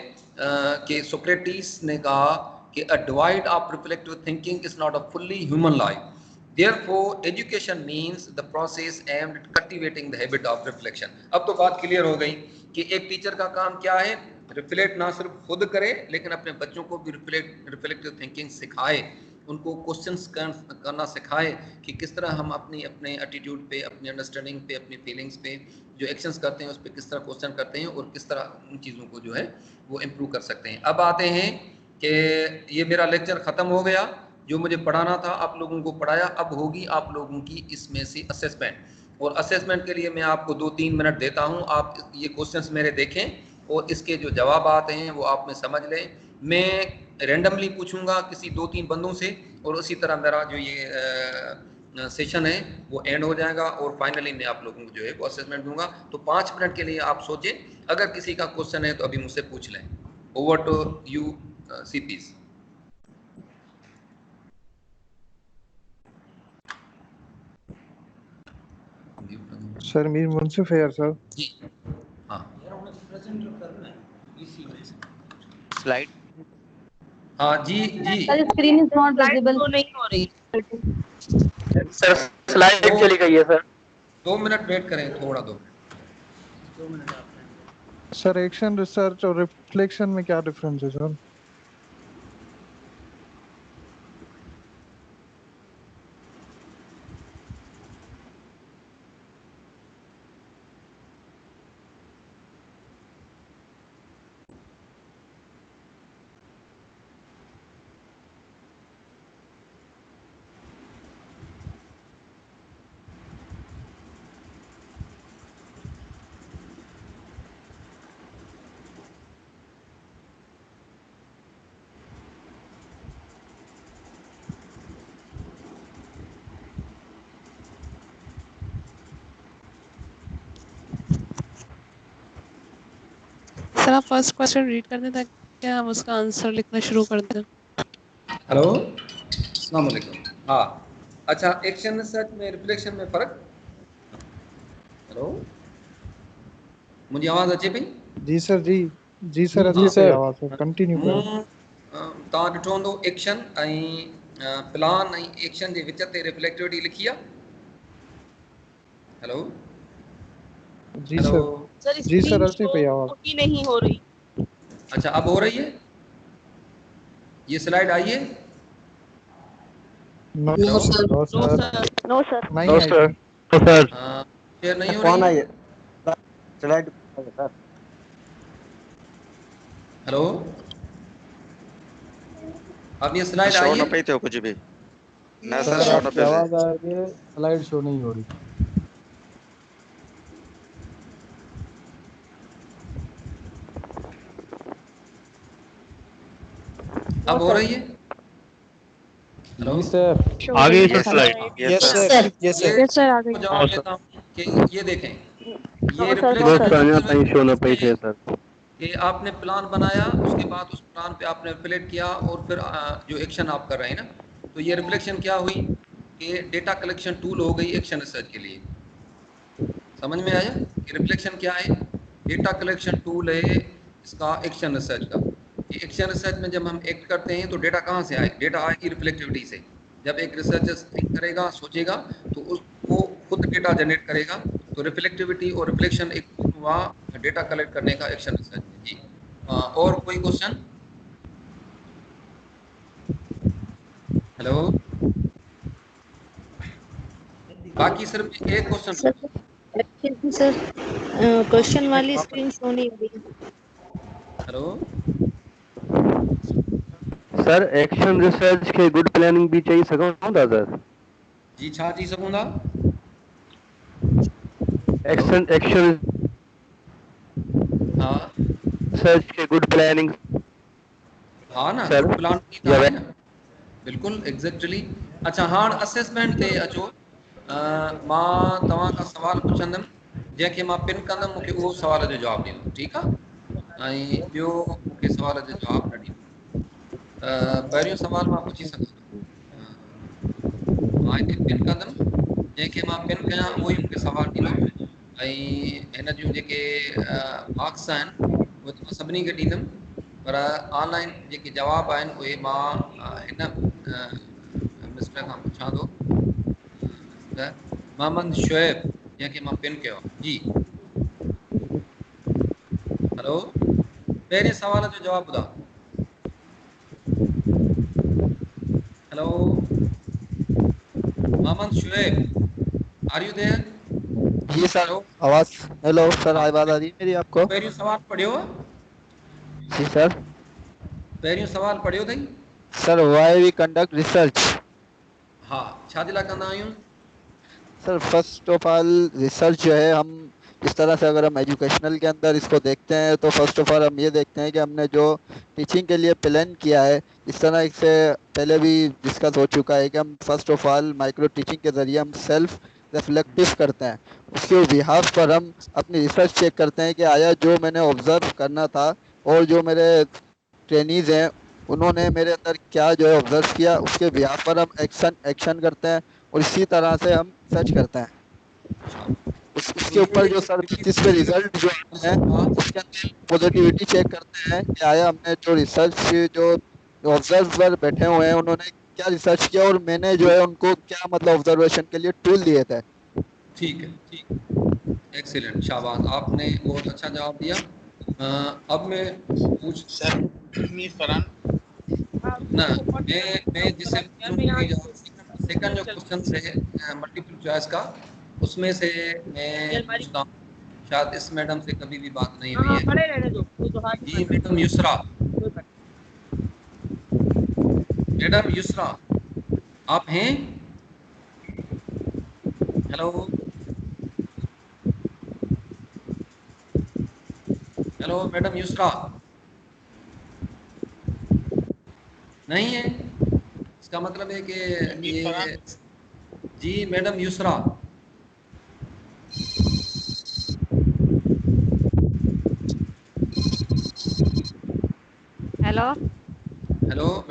कि सोक्रेटिस ने कहा कि a divide of reflective thinking is not a fully human life. Therefore, education means the process aimed at cultivating the habit of reflection। अब तो बात क्लियर हो गई कि एक टीचर का काम क्या है, रिफ्लेक्ट ना सिर्फ खुद करे लेकिन अपने बच्चों को भी रिफ्लेक्टिव थिंकिंग सिखाए, उनको क्वेश्चंस करना सिखाए कि किस तरह हम अपने एटीट्यूड पे, अपनी अंडरस्टैंडिंग पे, अपनी फीलिंग्स पे जो एक्शंस करते हैं उस पर किस तरह क्वेश्चन करते हैं और किस तरह उन चीज़ों को जो है वो इम्प्रूव कर सकते हैं। अब आते हैं कि ये मेरा लेक्चर ख़त्म हो गया, जो मुझे पढ़ाना था आप लोगों को पढ़ाया। अब होगी आप लोगों की इसमें से असेसमेंट और असेसमेंट के लिए मैं आपको 2-3 मिनट देता हूं। आप ये क्वेश्चंस मेरे देखें और इसके जो जवाब आते हैं वो आप में समझ लें। मैं रैंडमली पूछूंगा किसी 2-3 बंदों से और उसी तरह मेरा जो ये सेशन है वो एंड हो जाएगा और फाइनली मैं आप लोगों को जो है वो असेसमेंट दूंगा। तो 5 मिनट के लिए आप सोचें, अगर किसी का क्वेश्चन है तो अभी मुझसे पूछ लें। Over to you CPs. Sir Mir Munsif है यार सर जी। हाँ स्लाइड। हाँ जी जी sir screen is not visible, नहीं हो रही सर, स्लाइड चली गई है सर। 2 मिनट वेट करें, थोड़ा 2 मिनट। सर एक्शन रिसर्च और रिफ्लेक्शन में क्या डिफरेंस है सर? सर आप फर्स्ट क्वेश्चन रीड कर दें ताकि हम उसका आंसर लिखना शुरू कर दें। हेलो, अस्सलाम वालेकुम। हाँ, अच्छा, एक्शन रिसर्च में रिफ्लेक्शन में फ़र्क। हेलो, मुझे आवाज़ अचे पई? जी सर, जी सर, अचे पई आवाज़ सर, कंटिन्यू कयो। तव्हां ॾिठो हूंदो एक्शन ऐं प्लान ऐं एक्शन जे विच ते रिफ्लेक्टिविटी लिखी आहे। हेलो जी हेलो सर, जी सर, अचे पई आवाज़। नहीं हो रही। अच्छा, अब हो रही है? ये स्लाइड आई है? No sir, no sir. नहीं आई सर। शेयर नहीं हो रही है? Slide sir. हेलो, अब ये स्लाइड शो आई न है? पई थियो कुछ भी न सर, सर शो न आपकी पियो थिए। आवाज आ रही है, स्लाइड शो नहीं हो रही। अब हो रही है? हेलो जी सर, आ गई sir yes slide. Yes yes sir. Sir, yes sir, आ गई। जवाब देता हूँ कि ये देखें, ये नो सर, बस रिफ्लेक्शन अञा ताईं शो न पई थिए सर। कि आपने प्लान बनाया, उसके बाद उस प्लान पे आपने रिफ्लेक्ट किया और फिर जो एक्शन आप कर रहे हैं ना, तो ये रिफ्लेक्शन क्या हुई कि डेटा कलेक्शन टूल हो गई एक्शन रिसर्च के लिए। समझ में आया कि रिफ्लेक्शन क्या है? डेटा कलेक्शन टूल है इसका एक्शन रिसर्च का। ये एक्शन रिसर्च में जब हम एक्ट करते हैं तो डेटा कहाँ से आए? डेटा आएगी रिफ्लेक्टिविटी से। जब एक रिसर्चर थिंक करेगा, सोचेगा, तो वो खुद डेटा जनरेट करेगा। तो रिफ्लेक्टिविटी और रिफ्लेक्शन एक हुआ डेटा कलेक्ट करने का एक्शन रिसर्च। जी, और कोई क्वेश्चन? हेलो, बाकी सिर्फ एक क्वेश्चन। सर क्वेश्चन वाली स्क्रीन शो नहीं हो रही। हेलो, सर एक्शन रिसर्च खे गुड प्लानिंग भी चई सघूं था सर। जी, छा थी सघूं था? एक्शन हाँ रिसर्च खे गुड प्लानिंग। हाँ ना, सर गुड प्लान की था ना, बिल्कुल एग्जैक्टली। अच्छा, हाँ असेसमेंट ते अचो। मां तव्हां खां सवाल पुछंदुमि, जंहिंखे मां पिन कंदुमि मूंखे उहो सवाल जो जवाबु ॾींदो, ठीकु आहे? ऐं ॿियो मूंखे सवाल जो जवाबु न ॾींदो। पहिरियों सवाल मां पुछी सघां थो। मां हिते पिन कंदुमि, जंहिंखे मां पिन कयां उहो ई मूंखे सवालु ॾींदो। ऐं हिन जूं जेके मार्क्स आहिनि उहे मां सभिनी खे ॾींदुमि, पर ऑनलाइन जेके जवाब आहिनि उहे मां हिन मिस्टर खां पुछां थो, मिस्टर मोहम्मद शुएब, जंहिंखे मां पिन कयो आहे। जी हेलो, पहिरें सवाल जो जवाबु ॿुधायो। Hello Mohammad Shoaib, are you there? जी सर, आवाज। हेलो सर, आवाज आ रही है मेरी आपको? पहिरियों सवाल पढ़ियो? जी सर। पहिरियों सवाल पढ़ियो अथई? Sir why we conduct research. हाँ, छा जे लाइ कंदा आहियूं? Sir first of all research जो है, हम इस तरह से अगर हम एजुकेशनल के अंदर इसको देखते हैं तो फर्स्ट ऑफ ऑल हम ये देखते हैं कि हमने जो टीचिंग के लिए प्लान किया है, इस तरह से पहले भी डिस्कस हो चुका है कि हम first of all micro teaching के ज़रिए हम सेल्फ रिफ्लेक्टिव करते हैं। उसके बिहाफ पर हम अपनी रिसर्च चेक करते हैं कि आया जो मैंने ऑब्जर्व करना था और जो मेरे ट्रेनीज हैं उन्होंने मेरे अंदर क्या जो है ऑब्जर्व किया, उसके बिहाफ पर हम एक्शन करते हैं और इसी तरह से हम सर्च करते हैं। उसके ऊपर जो सर बेसिस पे रिजल्ट जो आते हैं उसके अंदर पॉजिटिविटी चेक करते हैं कि आया हमने जो रिसर्च जो ऑब्जर्वर बैठे हुए हैं उन्होंने क्या रिसर्च किया और मैंने जो है उनको क्या मतलब ऑब्जर्वेशन के लिए टूल दिए थे। ठीक है, एक्सीलेंट, शाबाश, आपने बहुत अच्छा जवाब दिया। अब मैं पूछ सर ना, मैं जिससे सेकंड जो क्वेश्चन से मल्टीपल चॉइस का, उसमें से मैं पूछता हूँ, शायद इस मैडम से कभी भी बात नहीं हुई है। जी मैडम युसरा, मैडम युसरा आप हैं? हेलो हेलो मैडम युसरा, नहीं है? इसका मतलब है कि ये जी madam Yusra,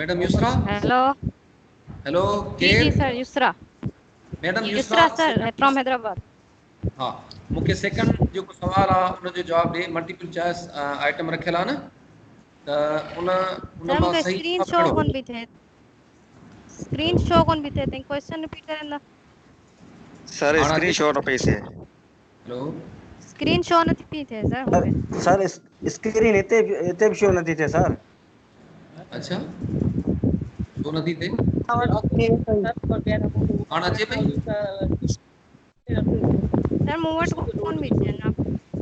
madam Yusra hello hello जी जी sir Yusra madam Yusra sir from Hyderabad हाँ मूंखे सेकंड जो सवाल आहे उनजो जवाब ॾे मल्टीपल चॉइस आइटम रखियल आहे न त उन सर मां मूंखे सही स्क्रीन शो कहिड़ो कोन पई थिए स्क्रीन शो कोन पई थिए तव्हां क्वेश्चन रिपीट करंदा सर स्क्रीन शो न पई थिए हेलो स्क्रीन शो नथी पई थिए सर मूंखे सर स्क्रीन हिते बि शो नथी थिए सर अच्छा छो नथी थिए हाणे अचे पई सर मूं वटि कोन पई थिए न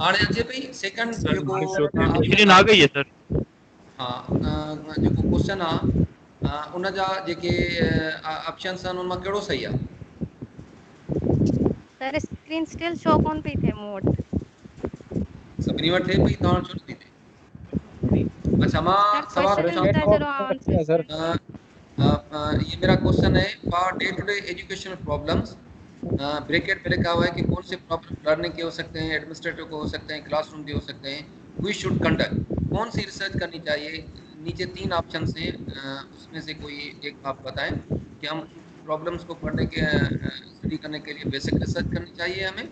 हाणे अचे पई सेकंड जेको स्क्रीन आ गई है सर हाँ जेको क्वेश्चन आहे उन जा जेके ऑप्शंस आहिनि उन मां कहिड़ो सही आहे सर स्क्रीन स्टिल शो कोन पई थिए मूं वटि सभिनी वटि थिए पई तव्हां वटि छो नथी थिए अच्छा मां सवाल पूछां सर ये मेरा क्वेश्चन है for day to day educational problems bracket में लिखा हुआ है कि कौन से प्रॉब्लम लर्निंग के हो सकते हैं एडमिनिस्ट्रेटिव के हो सकते हैं क्लासरूम के हो सकते हैं वी शुड कंडक्ट कौन सी रिसर्च करनी चाहिए नीचे 3 ऑप्शन हैं उसमें से कोई एक आप बताएं कि हम प्रॉब्लम्स को पढ़ने के स्टडी करने के लिए बेसिक रिसर्च करनी चाहिए हमें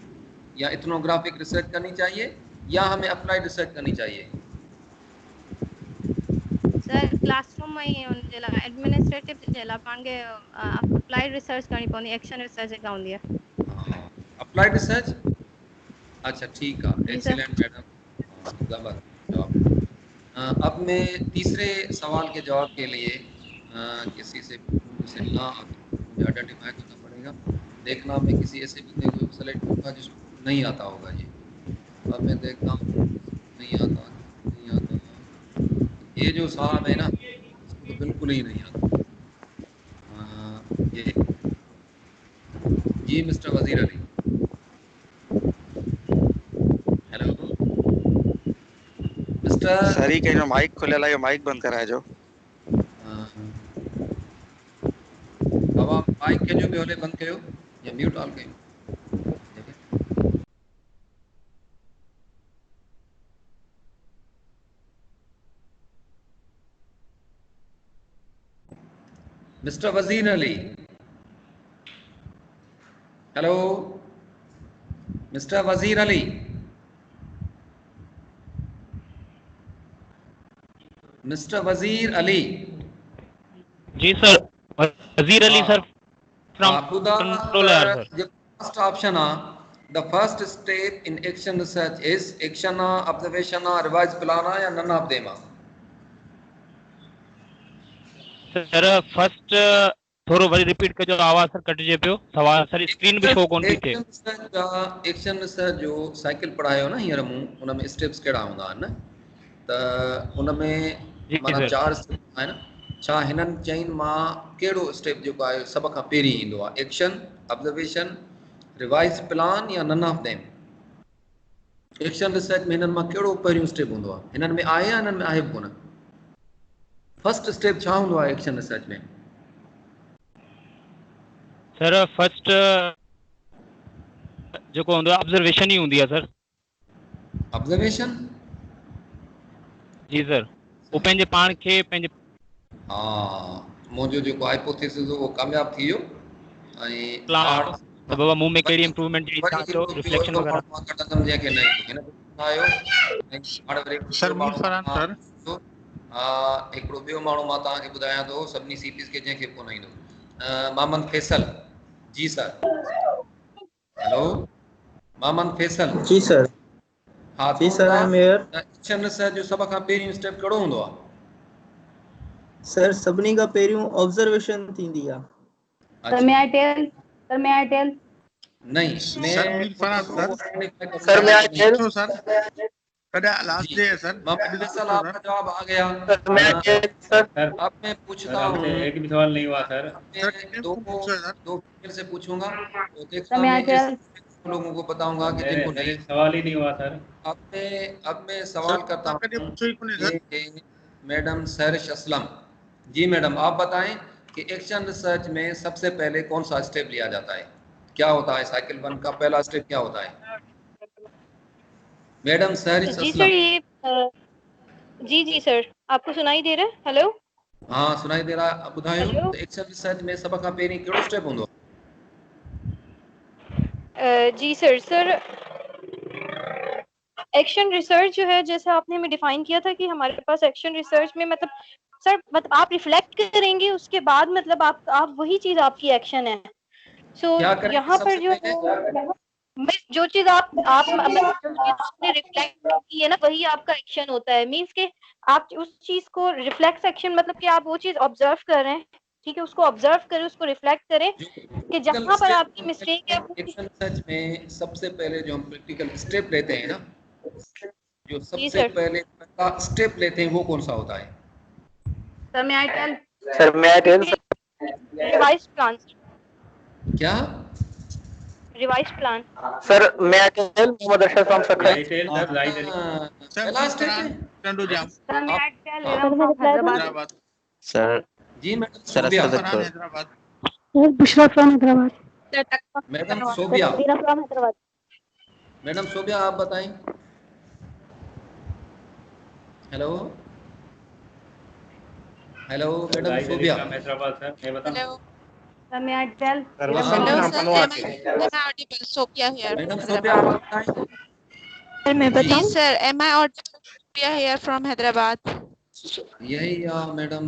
या इथनोग्राफिक रिसर्च करनी चाहिए या हमें अप्लाइड रिसर्च करनी चाहिए सर क्लासरूम में ही उनजे लाइ एडमिनिस्ट्रेटिव जे लाइ पाण खे अप्लाइड रिसर्च करणी पवंदी एक्शन रिसर्च जेका हूंदी आहे अप्लाइड रिसर्च अच्छा ठीक है एक्सीलेंट मैडम जबरदस्त जवाब अब मैं तीसरे सवाल के जवाब के लिए किसी से ना मुझे आइडेंटिफाई करना पड़ेगा देखना मैं किसी ऐसे बंदे को सेलेक्ट करूँगा जिसको नहीं आता होगा ये अब मैं देखता हूँ नहीं आता ये जो साहब है ना इसको तो बिल्कुल ही नहीं आता ये जी मिस्टर वजीर अली हेलो मिस्टर सर ही कहीं माइक खुले ला माइक बंद कराए जो बाबा माइक के जो भी बंद कयो या म्यूट ऑल कयो मिस्टर वजीर अली हेलो मिस्टर वजीर अली मिस्टर वजीर अली जी सर वजीर Ali sir from controller sir the first option the first step in action research is action observation revised plan या none of them sir first थोरो वरी रिपीट कजो आवाज सर कटजे पियो सवाल सर स्क्रीन भी शो कोन थी थे एक्शन रिसर्च जो साइकिल पढ़ायो ना हींअर मूं उन में स्टेप्स कहिड़ा हूंदा आहिनि त उन में माना 4 स्टेप आहिनि छा हिननि चइनि मां कहिड़ो स्टेप जेको आहे सभ खां पहिरीं ईंदो आहे एक्शन ऑब्जर्वेशन रिवाइज प्लान या none of them action research में हिननि मां कहिड़ो पहिरियों स्टेप हूंदो आहे हिननि में आहे या हिननि में आहे कोन फर्स्ट स्टेप छा हूंदो आहे एक्शन रिसर्च में सर फर्स्ट जेको हूंदो आहे ऑब्जर्वेशन ही हूंदी आहे सर ऑब्जर्वेशन जी सर वो पंहिंजे पाण खे पंहिंजे मुंहिंजो जेको हाइपोथेसिस हो कामयाब थी वियो ऐं प्लान त बाबा मुंह में कहिड़ी इंप्रूवमेंट जी था चो रिफ्लेक्शन वगैरह कदम जंहिंखे न हिन आयो हाणे worry sir Mir Farhan sir हिकिड़ो ॿियो माण्हू मां तव्हांखे ॿुधायां थो सभिनी सीपीस खे जंहिंखे कोन ईंदो Mohammad Faisal ji sir hello Mohammad Faisal ji sir हाँ जी sir I am here action research जो सब खां पहिरियों स्टेप कहिड़ो हूंदो आहे सर सभिनी खां पहिरियों ऑब्जर्वेशन थींदी आहे सर मे आई टेल नहीं सर मीर फरहान सर मैं आई टेल सर कदा लास्ट डे है सर फैसल आपका जवाब आ गया सर अब मैं पूछता हूँ एक भी सवाल नहीं हुआ सर दो फिर से पूछूंगा तो देखता लोगों को बताऊंगा कि जिनको नहीं सवाल ही नहीं हुआ सर अब मैं सवाल करता हूँ मैडम सहरिश असलम जी मैडम आप बताएं कि एक्शन रिसर्च में सबसे पहले कौन सा स्टेप लिया जाता है क्या होता है साइकिल 1 का पहला स्टेप क्या होता है मैडम सहरिश जी असलम सर ये जी सर आपको सुनाई दे रहा है हेलो हाँ सुनाई दे रहा है, ॿुधायो त एक्शन रिसर्च में सब खां पहिरीं कहिड़ो स्टेप हूंदो? जी सर एक्शन रिसर्च जो है, जैसे आपने हमें डिफाइन किया था कि हमारे पास एक्शन रिसर्च में मतलब सर मतलब आप रिफ्लेक्ट करेंगे, उसके बाद मतलब आप वही चीज आपकी एक्शन है। सो यहाँ पर जो है जो चीज आप मतलब जो चीज आपने रिफ्लेक्ट की है ना, वही आपका एक्शन होता है। मींस के आप उस चीज को रिफ्लेक्स एक्शन मतलब कि आप वो चीज ऑब्जर्व कर रहे हैं, ठीक है, उसको ऑब्जर्व करें, उसको रिफ्लेक्ट करें कि जहां पर आपकी मिस्टेक है। एक्शन रिसर्च में सबसे पहले जो हम प्रैक्टिकल स्टेप लेते हैं ना, जो सबसे पहले पहला स्टेप लेते हैं वो कौन सा होता है? सर मैं आई टेल क्या रिवाइज प्लान? सर मैं tell Mohammad Arshad from Sukkur. Sir जी madam sir Hyderabad. Bushra from Hyderabad. Madam Sobia from Hyderabad. Madam Sobia आप बताएं। Hello hello madam Sobia. Hyderabad sir, मैं बताऊं? सर मैं I tell Hello sir, am I audible? Sophia here. Madam Sobia आप बताएं। सर मैं बताऊं? जी sir, am I audible? Sophia here from Hyderabad. यही या मैडम,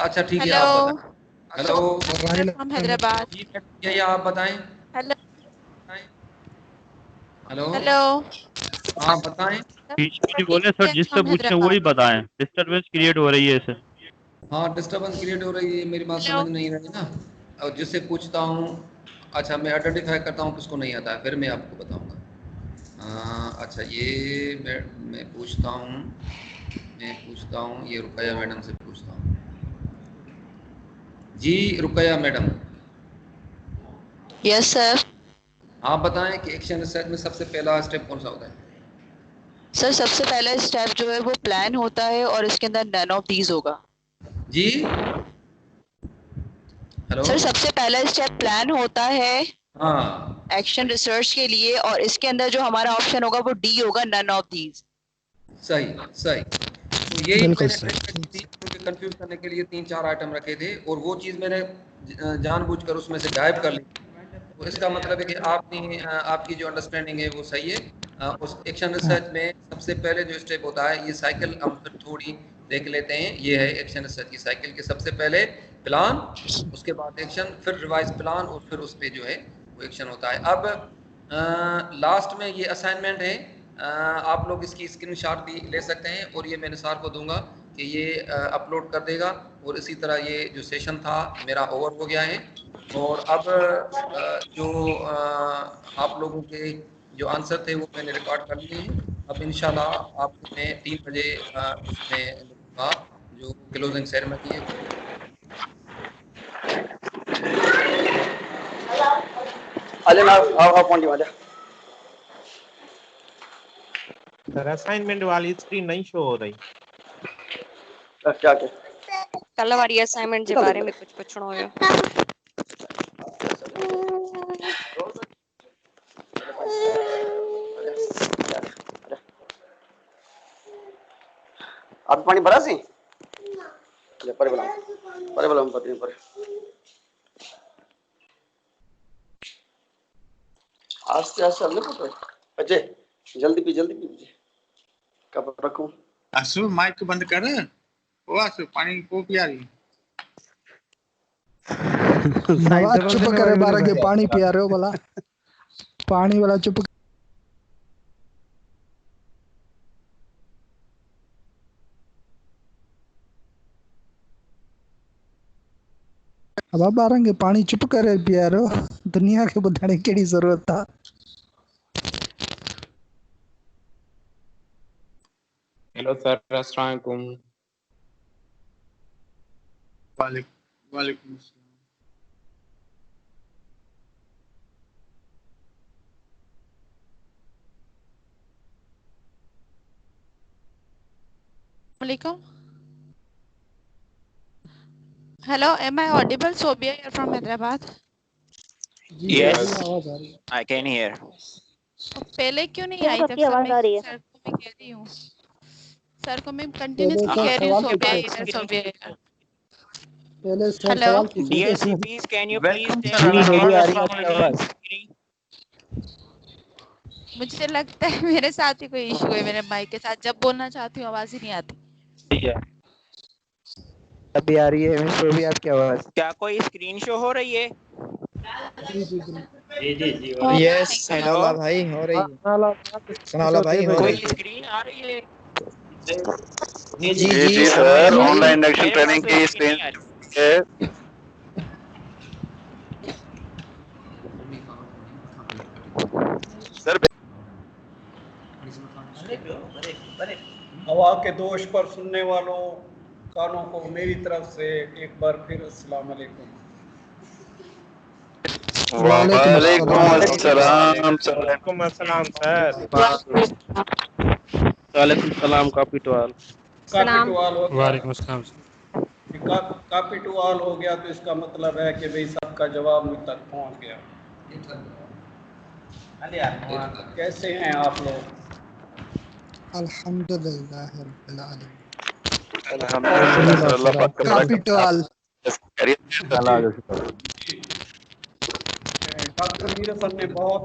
अच्छा ठीक है Hello. आप बताएं। Hello From Hyderabad. जी मैडम यही आप बताएं। Hello. Hello Hello. हाँ बताएं। जी बोले सर, जिससे पूछे वही बताएं, डिस्टरबेंस क्रिएट हो रही है सर। हाँ डिस्टरबेंस क्रिएट हो रही है, मेरी बात समझ नहीं रही ना। और जिससे पूछता हूँ, अच्छा मैं आइडेंटिफाई करता हूँ किसको नहीं आता है, फिर मैं आपको बताऊँगा। अच्छा ये मैं पूछता हूँ ये रुकैया मैडम से पूछता हूँ। जी रुकैया मैडम। Yes sir. आप बताएं कि एक्शन रिसर्च में सबसे पहला स्टेप कौन सा होता है? सर सबसे पहला स्टेप जो है वो प्लान होता है और इसके अंदर नन ऑफ दीज होगा। जी हेलो सर सबसे पहला स्टेप प्लान होता है हाँ एक्शन रिसर्च के लिए, और इसके अंदर जो हमारा ऑप्शन होगा वो डी होगा, नन ऑफ दीज। सही सही। तो यही मैंने कंफ्यूज करने के लिए 3-4 आइटम रखे थे और वो चीज़ मैंने जानबूझकर उसमें से गायब कर ली। तो इसका मतलब है कि आपकी जो अंडरस्टैंडिंग है वो सही है। उस एक्शन रिसर्च में सबसे पहले जो स्टेप होता है, ये साइकिल हम फिर थोड़ी देख लेते हैं। ये है एक्शन रिसर्च की साइकिल के सबसे पहले प्लान, उसके बाद एक्शन, फिर रिवाइज प्लान और फिर उस पर जो है वो एक्शन होता है। अब लास्ट में ये असाइनमेंट है, आप लोग इसकी स्क्रीनशॉट भी ले सकते हैं और ये मैं निसार को दूंगा कि ये अपलोड कर देगा। और इसी तरह ये जो सेशन था मेरा ओवर हो गया है। और अब जो आप लोगों के जो आंसर थे वो मैंने रिकॉर्ड कर लिए हैं। अब इंशाल्लाह आपको मैं 3 बजे उसमें लिखूंगा जो क्लोजिंग सेरेमनी है। सर असाइनमेंट वाली स्क्रीन नहीं शो हो रही। क्या कल वाली असाइनमेंट के बारे में कुछ पूछना हो? आप पानी भरा सी परे बोला पत्नी पर आस्ते आस्ते हमने पुत्र अजय जल्दी पी कब रखूं? आसु माइक बंद कर। ओ आसु पानी को पिया रही। नवाज चुप करे बारह के पानी पिया रहे हो भला। पानी वाला चुप। अब आप बारंगे पानी चुप करे पिया रहे हो। दुनिया के बुधाने केड़ी जरूरत था। हेलो सर, अस्सलाम वालेकुम। वालेकुम अस्सलाम। Alaikum. Hello, am I audible? Sophia here from Hyderabad. Yes, I can hear. पहले क्यों नहीं आई जब आवाज आ रही है? सर को मैं कह रही हूँ, सर को मैं कंटिन्यूअसली कह रही हूँ सोफिया पहले सर हेलो सवाल पूछिए Dear sir. CPs, can you please welcome take sir, the मेरी आ रही है from आपकी आवाज? मुझे लगता है मेरे साथ ही कोई इशू है मेरे माइक के साथ, जब बोलना चाहती हूँ आवाज ही नहीं आती। अभी आ रही है मिस्टर भी आपकी आवाज? क्या कोई स्क्रीन शो हो रही है? जी जी जी जी Oh, yes thank you. Sanaullah भाई हो रही सनाउल्लाह भाई हो कोई रही स्क्रीन आ रही है? जी जी जी जी आ रही सर, है। ऑनलाइन इंडक्शन मेरे ट्रेनिंग पास की स्क्रीन स्क्रीन नहीं आ रही। है। सर हवा के दोष पर सुनने वालों कानों को मेरी तरफ से एक बार फिर अस्सलाम वालेकुम। वालेकुम अस्सलाम सर। वालेकुम अस्सलाम सर। वालेकुम सलाम copy to all. Copy to all हो गया। वालेकुम अस्सलाम। कॉपी टू ऑल हो गया तो इसका मतलब है कि भाई सबका जवाब मुझ तक पहुंच गया। कैसे हैं आप लोग? अल्हम्दुलिल्लाह रब्बिल आलमीन। अल्हम्दुलिल्लाह सर, अल्लाह पाक का कैपिटल डॉक्टर मीर हसन ने बहुत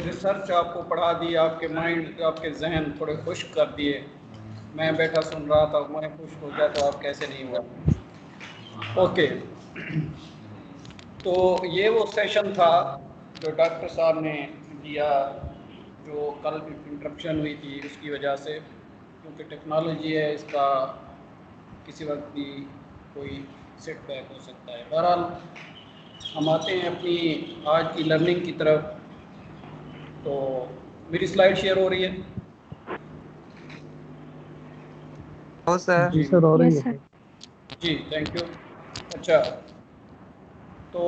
रिसर्च आपको पढ़ा दी, आपके माइंड आपके जहन थोड़े खुश कर दिए। मैं बैठा सुन रहा था, मैं खुश हो गया तो आप कैसे नहीं हुआ। ओके, तो ये वो सेशन था जो डॉक्टर साहब ने दिया, जो कल इंटरप्शन हुई थी उसकी वजह से, क्योंकि टेक्नोलॉजी है, इसका किसी वक्त भी कोई सेटबैक हो सकता है। बहरहाल हम आते हैं अपनी आज की लर्निंग की तरफ। तो मेरी स्लाइड शेयर हो रही है? सर जी सर हो रही है। जी थैंक यू। अच्छा, तो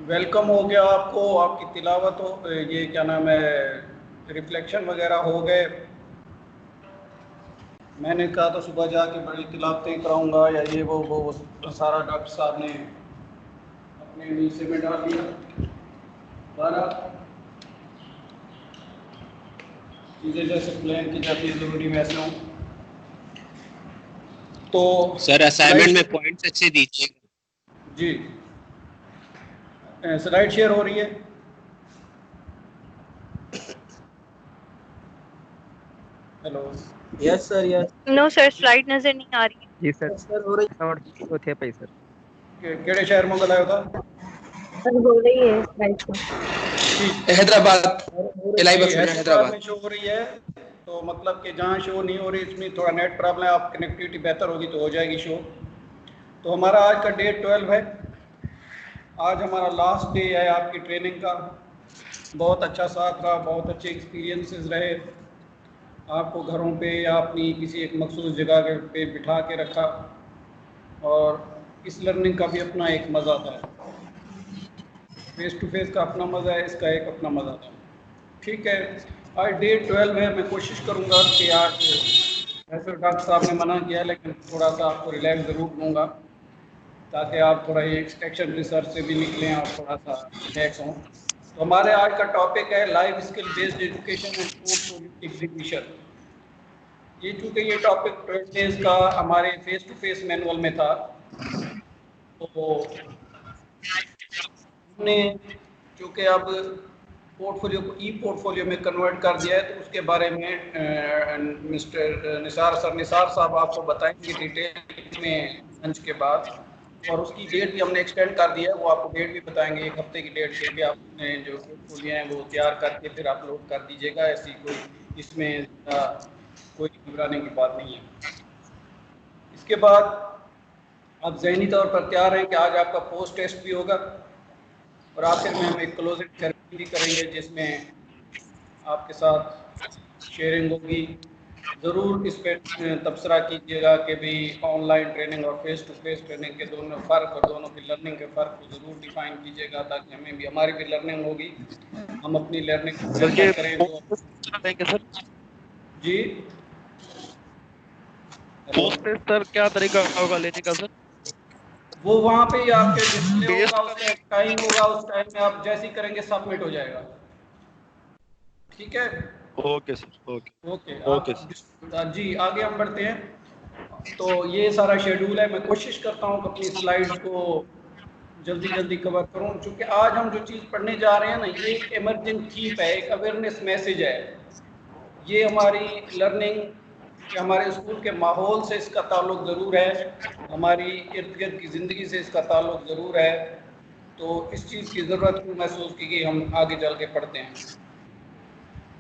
वेलकम हो गया आपको, आपकी तिलावत हो, ये क्या नाम है, रिफ्लेक्शन वगैरह हो गए। मैंने कहा तो सुबह जाके बड़ी तिलावतें कराऊंगा या ये वो सारा डॉक्टर साहब ने अपने नीचे में डाल दिया। सारा चीज़ें जैसे प्लान की जाती है ज़रूरी वैसे हों। तो सर असाइनमेंट में पॉइंट्स अच्छे दीजिएगा। जी, स्लाइड शेयर हो रही है? Hello. Yes sir yes. No sir slide नजर नहीं आ रही। जी सर हो रही वो थे भाई सर। केड़े शहर में गलायो था? सर हो रही है स्लाइड तो। हैदराबाद में शो हो रही है, तो मतलब कि जहाँ शो नहीं हो रही इसमें थोड़ा नेट प्रॉब्लम है, आप कनेक्टिविटी बेहतर होगी तो हो जाएगी शो। तो हमारा आज का डेट 12 है। आज हमारा लास्ट डे है आपकी ट्रेनिंग का। बहुत अच्छा साथ रहा, बहुत अच्छे एक्सपीरियंसेस रहे। आपको घरों पे या अपनी किसी एक मखसूस जगह पे बिठा के रखा, और इस लर्निंग का भी अपना एक मज़ा था। फेस टू फेस का अपना मज़ा है, इसका एक अपना मज़ा था। ठीक है, आज डे 12 है। मैं कोशिश करूँगा कि आज, वैसे डॉक्टर साहब ने मना किया लेकिन थोड़ा सा आपको रिलैक्स ज़रूर दूँगा, ताकि आप थोड़ा ये एक्सटेंशन रिसर्च से भी निकलें और थोड़ा सा रिलैक्स हों। तो हमारे आज का टॉपिक है life skill based education and portfolio execution. ये चूँकि ये टॉपिक 12 डेज का हमारे फेस टू फेस मैनुअल में था, तो हमने चूँकि अब पोर्टफोलियो को ई पोर्टफोलियो में कन्वर्ट कर दिया है, तो उसके बारे में मिस्टर निसार साहब आपको बताएंगे डिटेल में लंच के बाद। और उसकी डेट भी हमने एक्सटेंड कर दिया है, वो आपको डेट भी बताएंगे। एक हफ्ते की डेट देंगे, आपने जो पोर्टफोलियो हैं वो तैयार करके फिर अपलोड कर दीजिएगा। ऐसी कोई इसमें कोई घबराने की बात नहीं है। इसके बाद आप ज़हनी तौर पर तैयार हैं कि आज आपका पोस्ट टेस्ट भी होगा, और आखिर में हम एक क्लोजिंग सेरेमनी भी करेंगे जिसमें आपके साथ शेयरिंग होगी। ज़रूर इस पर तबसरा कीजिएगा कि भाई ऑनलाइन ट्रेनिंग और फेस टू फेस ट्रेनिंग के दोनों फ़र्क और दोनों की लर्निंग के फ़र्क को ज़रूर डिफाइन कीजिएगा, ताकि हमें भी, हमारी भी लर्निंग होगी, हम अपनी लर्निंग करें तो। जी सर क्या तरीका होगा लेने का सर? वो वहाँ पे ही आपके डिस्प्ले होगा, उसका एक टाइम होगा, उस टाइम में आप जैसे ही करेंगे सबमिट हो जाएगा। ठीक है, ओके सर। ओके ओके जी, आगे हम बढ़ते हैं। तो ये सारा शेड्यूल है। मैं कोशिश करता हूँ कि अपनी स्लाइड्स को जल्दी जल्दी कवर करूँ, क्योंकि आज हम जो चीज़ पढ़ने जा रहे हैं ना, ये एक इमर्जिंग थीम है, एक अवेयरनेस मैसेज है। ये हमारी लर्निंग कि हमारे स्कूल के माहौल से इसका ताल्लुक ज़रूर है, हमारी इर्द गिर्द की ज़िंदगी से इसका ताल्लुक ज़रूर है। तो इस चीज़ की ज़रूरत को महसूस की कि हम आगे चल के पढ़ते हैं।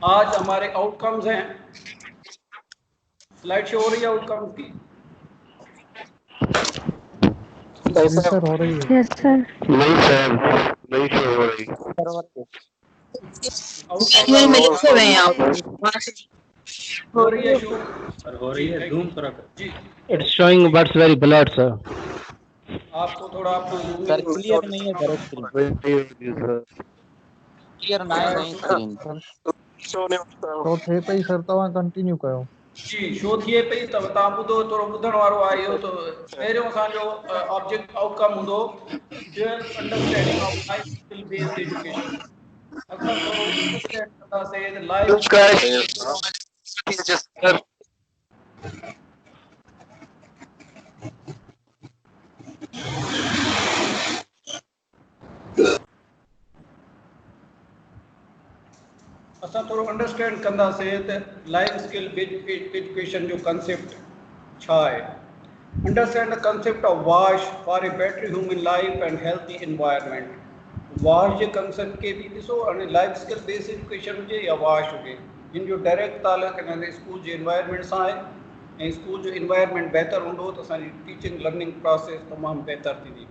आज हमारे आउटकम्स हैं, स्लाइड शो हो रही है आउटकम्स की? सर हो रही है। Yes sir. नहीं सर, नहीं शो हो रही। हो रही है शो? सर हो रही है, जूम करा कर जी। It's showing but it's very blurred, sir. आपको थोड़ा अपना सर क्लियर नहीं है सर स्क्रीन। क्लियर ना है स्क्रीन। तो थे पे ही सर तव्हां कंटिन्यू कयो। जी, शो थिए पई त तव्हां ॿुधो, थोरो ॿुधण वारो आहे इहो। तो पहिरियों असांजो ऑब्जेक्ट आउटकम हूंदो dual understanding of life skill based education. असां थोरो अंडरस्टैंड कंदासीं लाइफ असां थोरो अंडरस्टैंड कंदासीं त लाइफ स्किल बेस्ड एजुकेशन जो कंसेप्ट छा आहे। Understand the concept of wash for a better human life and healthy environment. Wash J concept खे बि ॾिसो, हाणे लाइफ स्किल बेस्ड एजुकेशन हुजे या वाश हुजे, जिन जो डायरेक्ट ताल्लुक हिन स्कूल जे इन्वायरमेंट सां आहे। ऐं स्कूल जो इन्वायरमेंट बहितर हूंदो त असांजी टीचिंग लर्निंग प्रोसेस तमामु बहितर थींदी।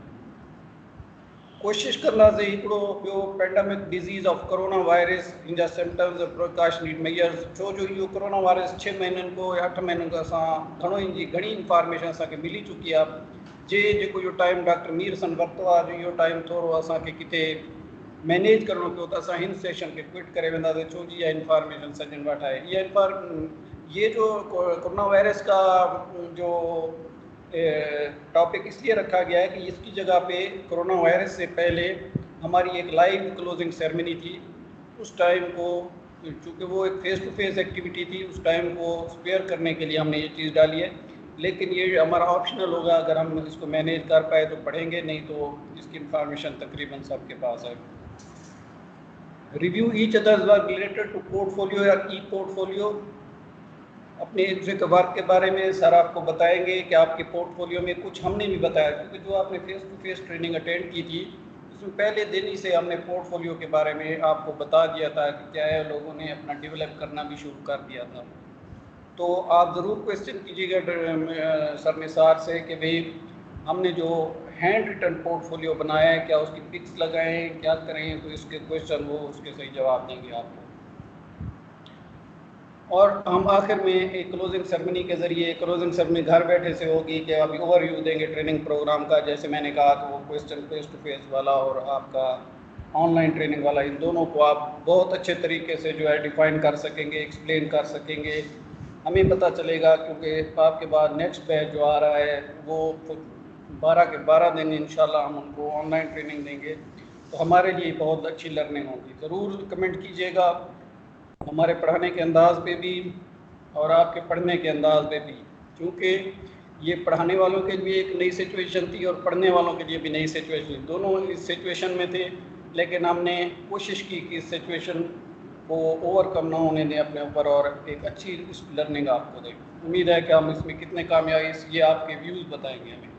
कोशिश कंदासीं हिकिड़ो ॿियो pandemic disease of corona virus, इन जा सिम्टम्स प्रिकॉशनरी मेजर्स। छो जो इहो कोरोना वायरस 6 महीननि खां या 8 महीननि खां असां घणी इंफॉर्मेशन असांखे मिली चुकी आहे। जेको इहो टाइम डॉक्टर मीर सन वरितो आहे, इहो टाइम थोरो असांखे किथे मैनेज करिणो पियो त असां हिन सेशन खे क्विट करे वेंदासीं, छो जी इहा इंफॉर्मेशन सॼनि वटि आहे। ये जो कोरोना वायरस का जो टॉपिक इसलिए रखा गया है कि इसकी जगह पे कोरोना वायरस से पहले हमारी एक लाइव क्लोजिंग सेरेमनी थी। उस टाइम को चूँकि वो एक फेस टू फेस एक्टिविटी थी, उस टाइम को स्पेयर करने के लिए हमने ये चीज़ डाली है। लेकिन ये हमारा ऑप्शनल होगा, अगर हम इसको मैनेज कर पाए तो पढ़ेंगे, नहीं तो इसकी इंफॉर्मेशन तकरीबन सबके पास है। Review each others work related to portfolio या ई पोर्टफोलियो। अपने एक दूसरे के वर्क के बारे में सर आपको बताएंगे कि आपके पोर्टफोलियो में कुछ हमने भी बताया, क्योंकि जो आपने face to face training attend की थी उसमें पहले दिन ही से हमने पोर्टफोलियो के बारे में आपको बता दिया था कि क्या है, लोगों ने अपना डेवलप करना भी शुरू कर दिया था। तो आप ज़रूर क्वेश्चन कीजिएगा सर निसार से कि भाई हमने जो हैंड रिटन पोर्टफोलियो बनाया है, क्या उसकी पिक्स लगाएं, क्या करें, तो इसके क्वेश्चन वो उसके सही जवाब देंगे आपको। और हम आखिर में एक क्लोजिंग सेरेमनी के ज़रिए, क्लोजिंग सेरेमनी घर बैठे से होगी कि अभी ओवरव्यू देंगे ट्रेनिंग प्रोग्राम का। जैसे मैंने कहा कि वो क्वेश्चन फेस टू फेस वाला और आपका ऑनलाइन ट्रेनिंग वाला, इन दोनों को आप बहुत अच्छे तरीके से जो है डिफ़ाइन कर सकेंगे, एक्सप्लेन कर सकेंगे। हमें पता चलेगा, क्योंकि आपके बाद नेक्स्ट बैच जो आ रहा है वो 12 के 12 दिन इंशाल्लाह हम उनको ऑनलाइन ट्रेनिंग देंगे, तो हमारे लिए बहुत अच्छी लर्निंग होगी। ज़रूर कमेंट कीजिएगा हमारे पढ़ाने के अंदाज़ पे भी और आपके पढ़ने के अंदाज़ पे भी, क्योंकि ये पढ़ाने वालों के लिए एक नई सिचुएशन थी और पढ़ने वालों के लिए भी नई सिचुएशन, दोनों इस सिचुएशन में थे। लेकिन हमने कोशिश की कि इस सिचुएशन को ओवरकम ना होने दें अपने ऊपर और एक अच्छी लर्निंग आपको दें। उम्मीद है कि हम इसमें कितने कामयाब, ये आपके व्यूज़ बताएंगे हमें।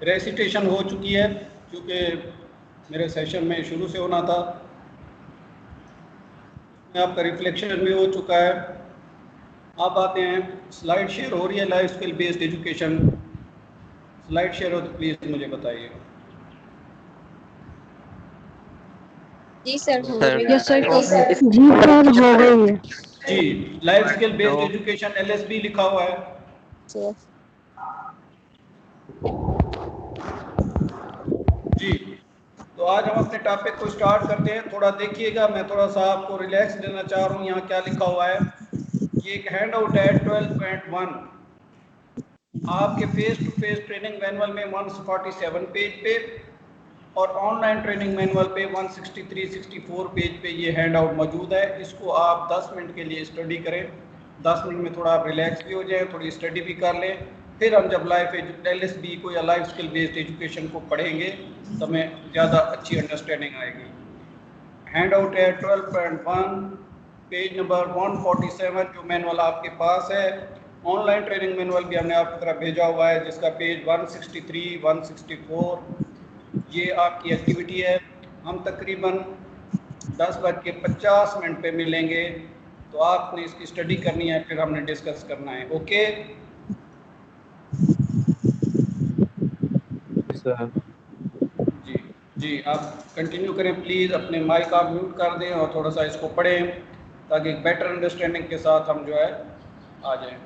रेसिटेशन हो चुकी है, क्योंकि मेरे सेशन में शुरू से होना था। आपका रिफ्लेक्शन भी हो चुका है। आप आते हैं, स्लाइड शेयर हो रही है life skill based education. Slide share हो तो प्लीज़ मुझे बताइए। जी सर हो सर, गई है। जी सर हो गई है। जी, life skill based education LSB लिखा हुआ है। जी, तो आज हम अपने टॉपिक को स्टार्ट करते हैं। थोड़ा देखिएगा, मैं थोड़ा सा आपको रिलैक्स देना चाह रहा हूँ। यहाँ क्या लिखा हुआ है, ये एक हैंड आउट है 12.1। आपके face to face training manual में 147 पेज पे और ऑनलाइन ट्रेनिंग मैनुअल पे 163-64 पेज पे ये हैंड आउट मौजूद है। इसको आप 10 मिनट के लिए स्टडी करें। 10 मिनट में थोड़ा आप रिलैक्स भी हो जाए, थोड़ी स्टडी भी कर लें। फिर हम जब लाइफ LSB को या लाइफ स्किल बेस्ड एजुकेशन को पढ़ेंगे तो हमें ज़्यादा अच्छी अंडरस्टैंडिंग आएगी। हैंड आउट है 12.1 पेज नंबर 147 जो मैनुअल आपके पास है। ऑनलाइन ट्रेनिंग मैनुअल भी हमने आपकी तरफ भेजा हुआ है जिसका पेज 163, 164 ये आपकी एक्टिविटी है। हम तकरीबन 10:50 पे मिलेंगे तो आपने इसकी स्टडी करनी है, फिर हमने डिस्कस करना है। ओके जी जी, आप कंटिन्यू करें प्लीज़। अपने माइक आप म्यूट कर दें और थोड़ा सा इसको पढ़ें ताकि एक बेटर अंडरस्टैंडिंग के साथ हम जो है आ जाएं।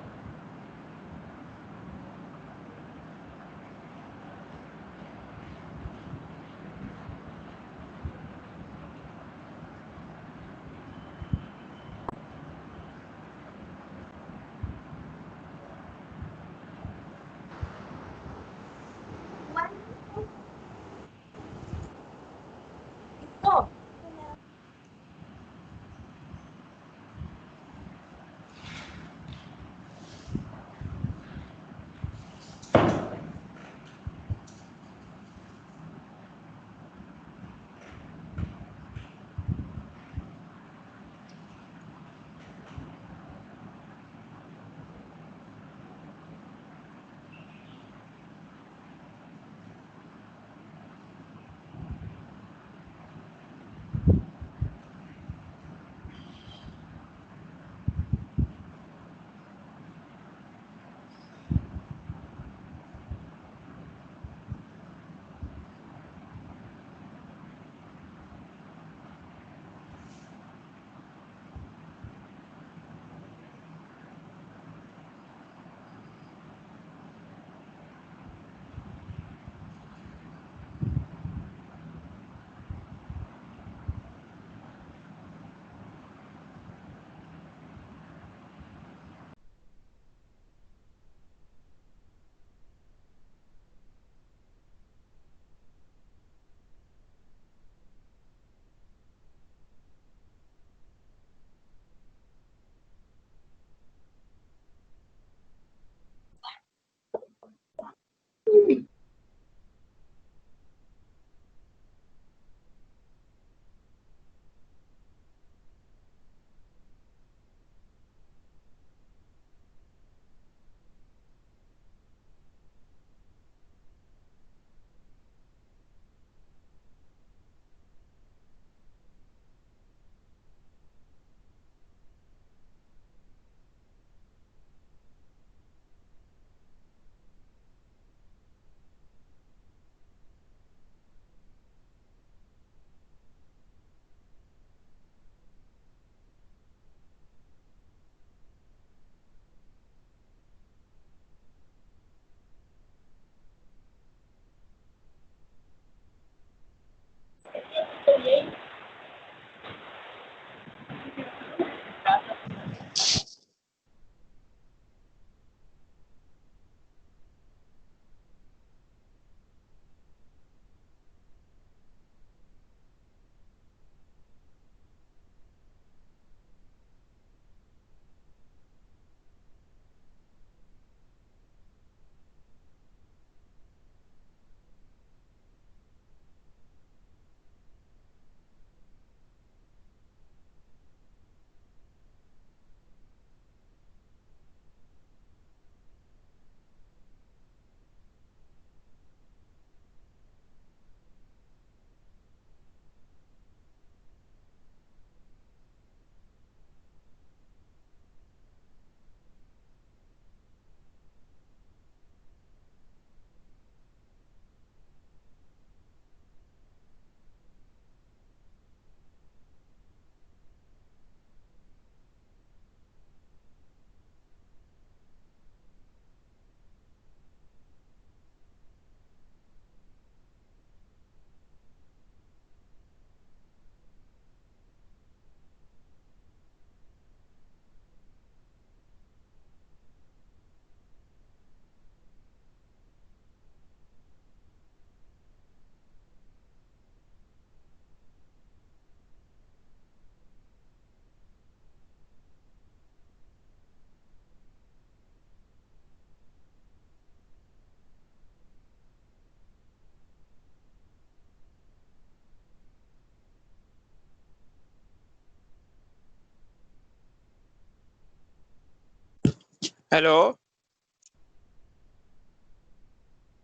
हेलो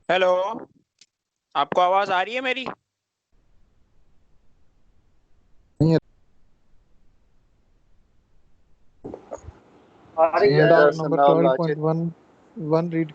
हेलो, आपको आवाज आ रही है मेरी? Number 12.1 read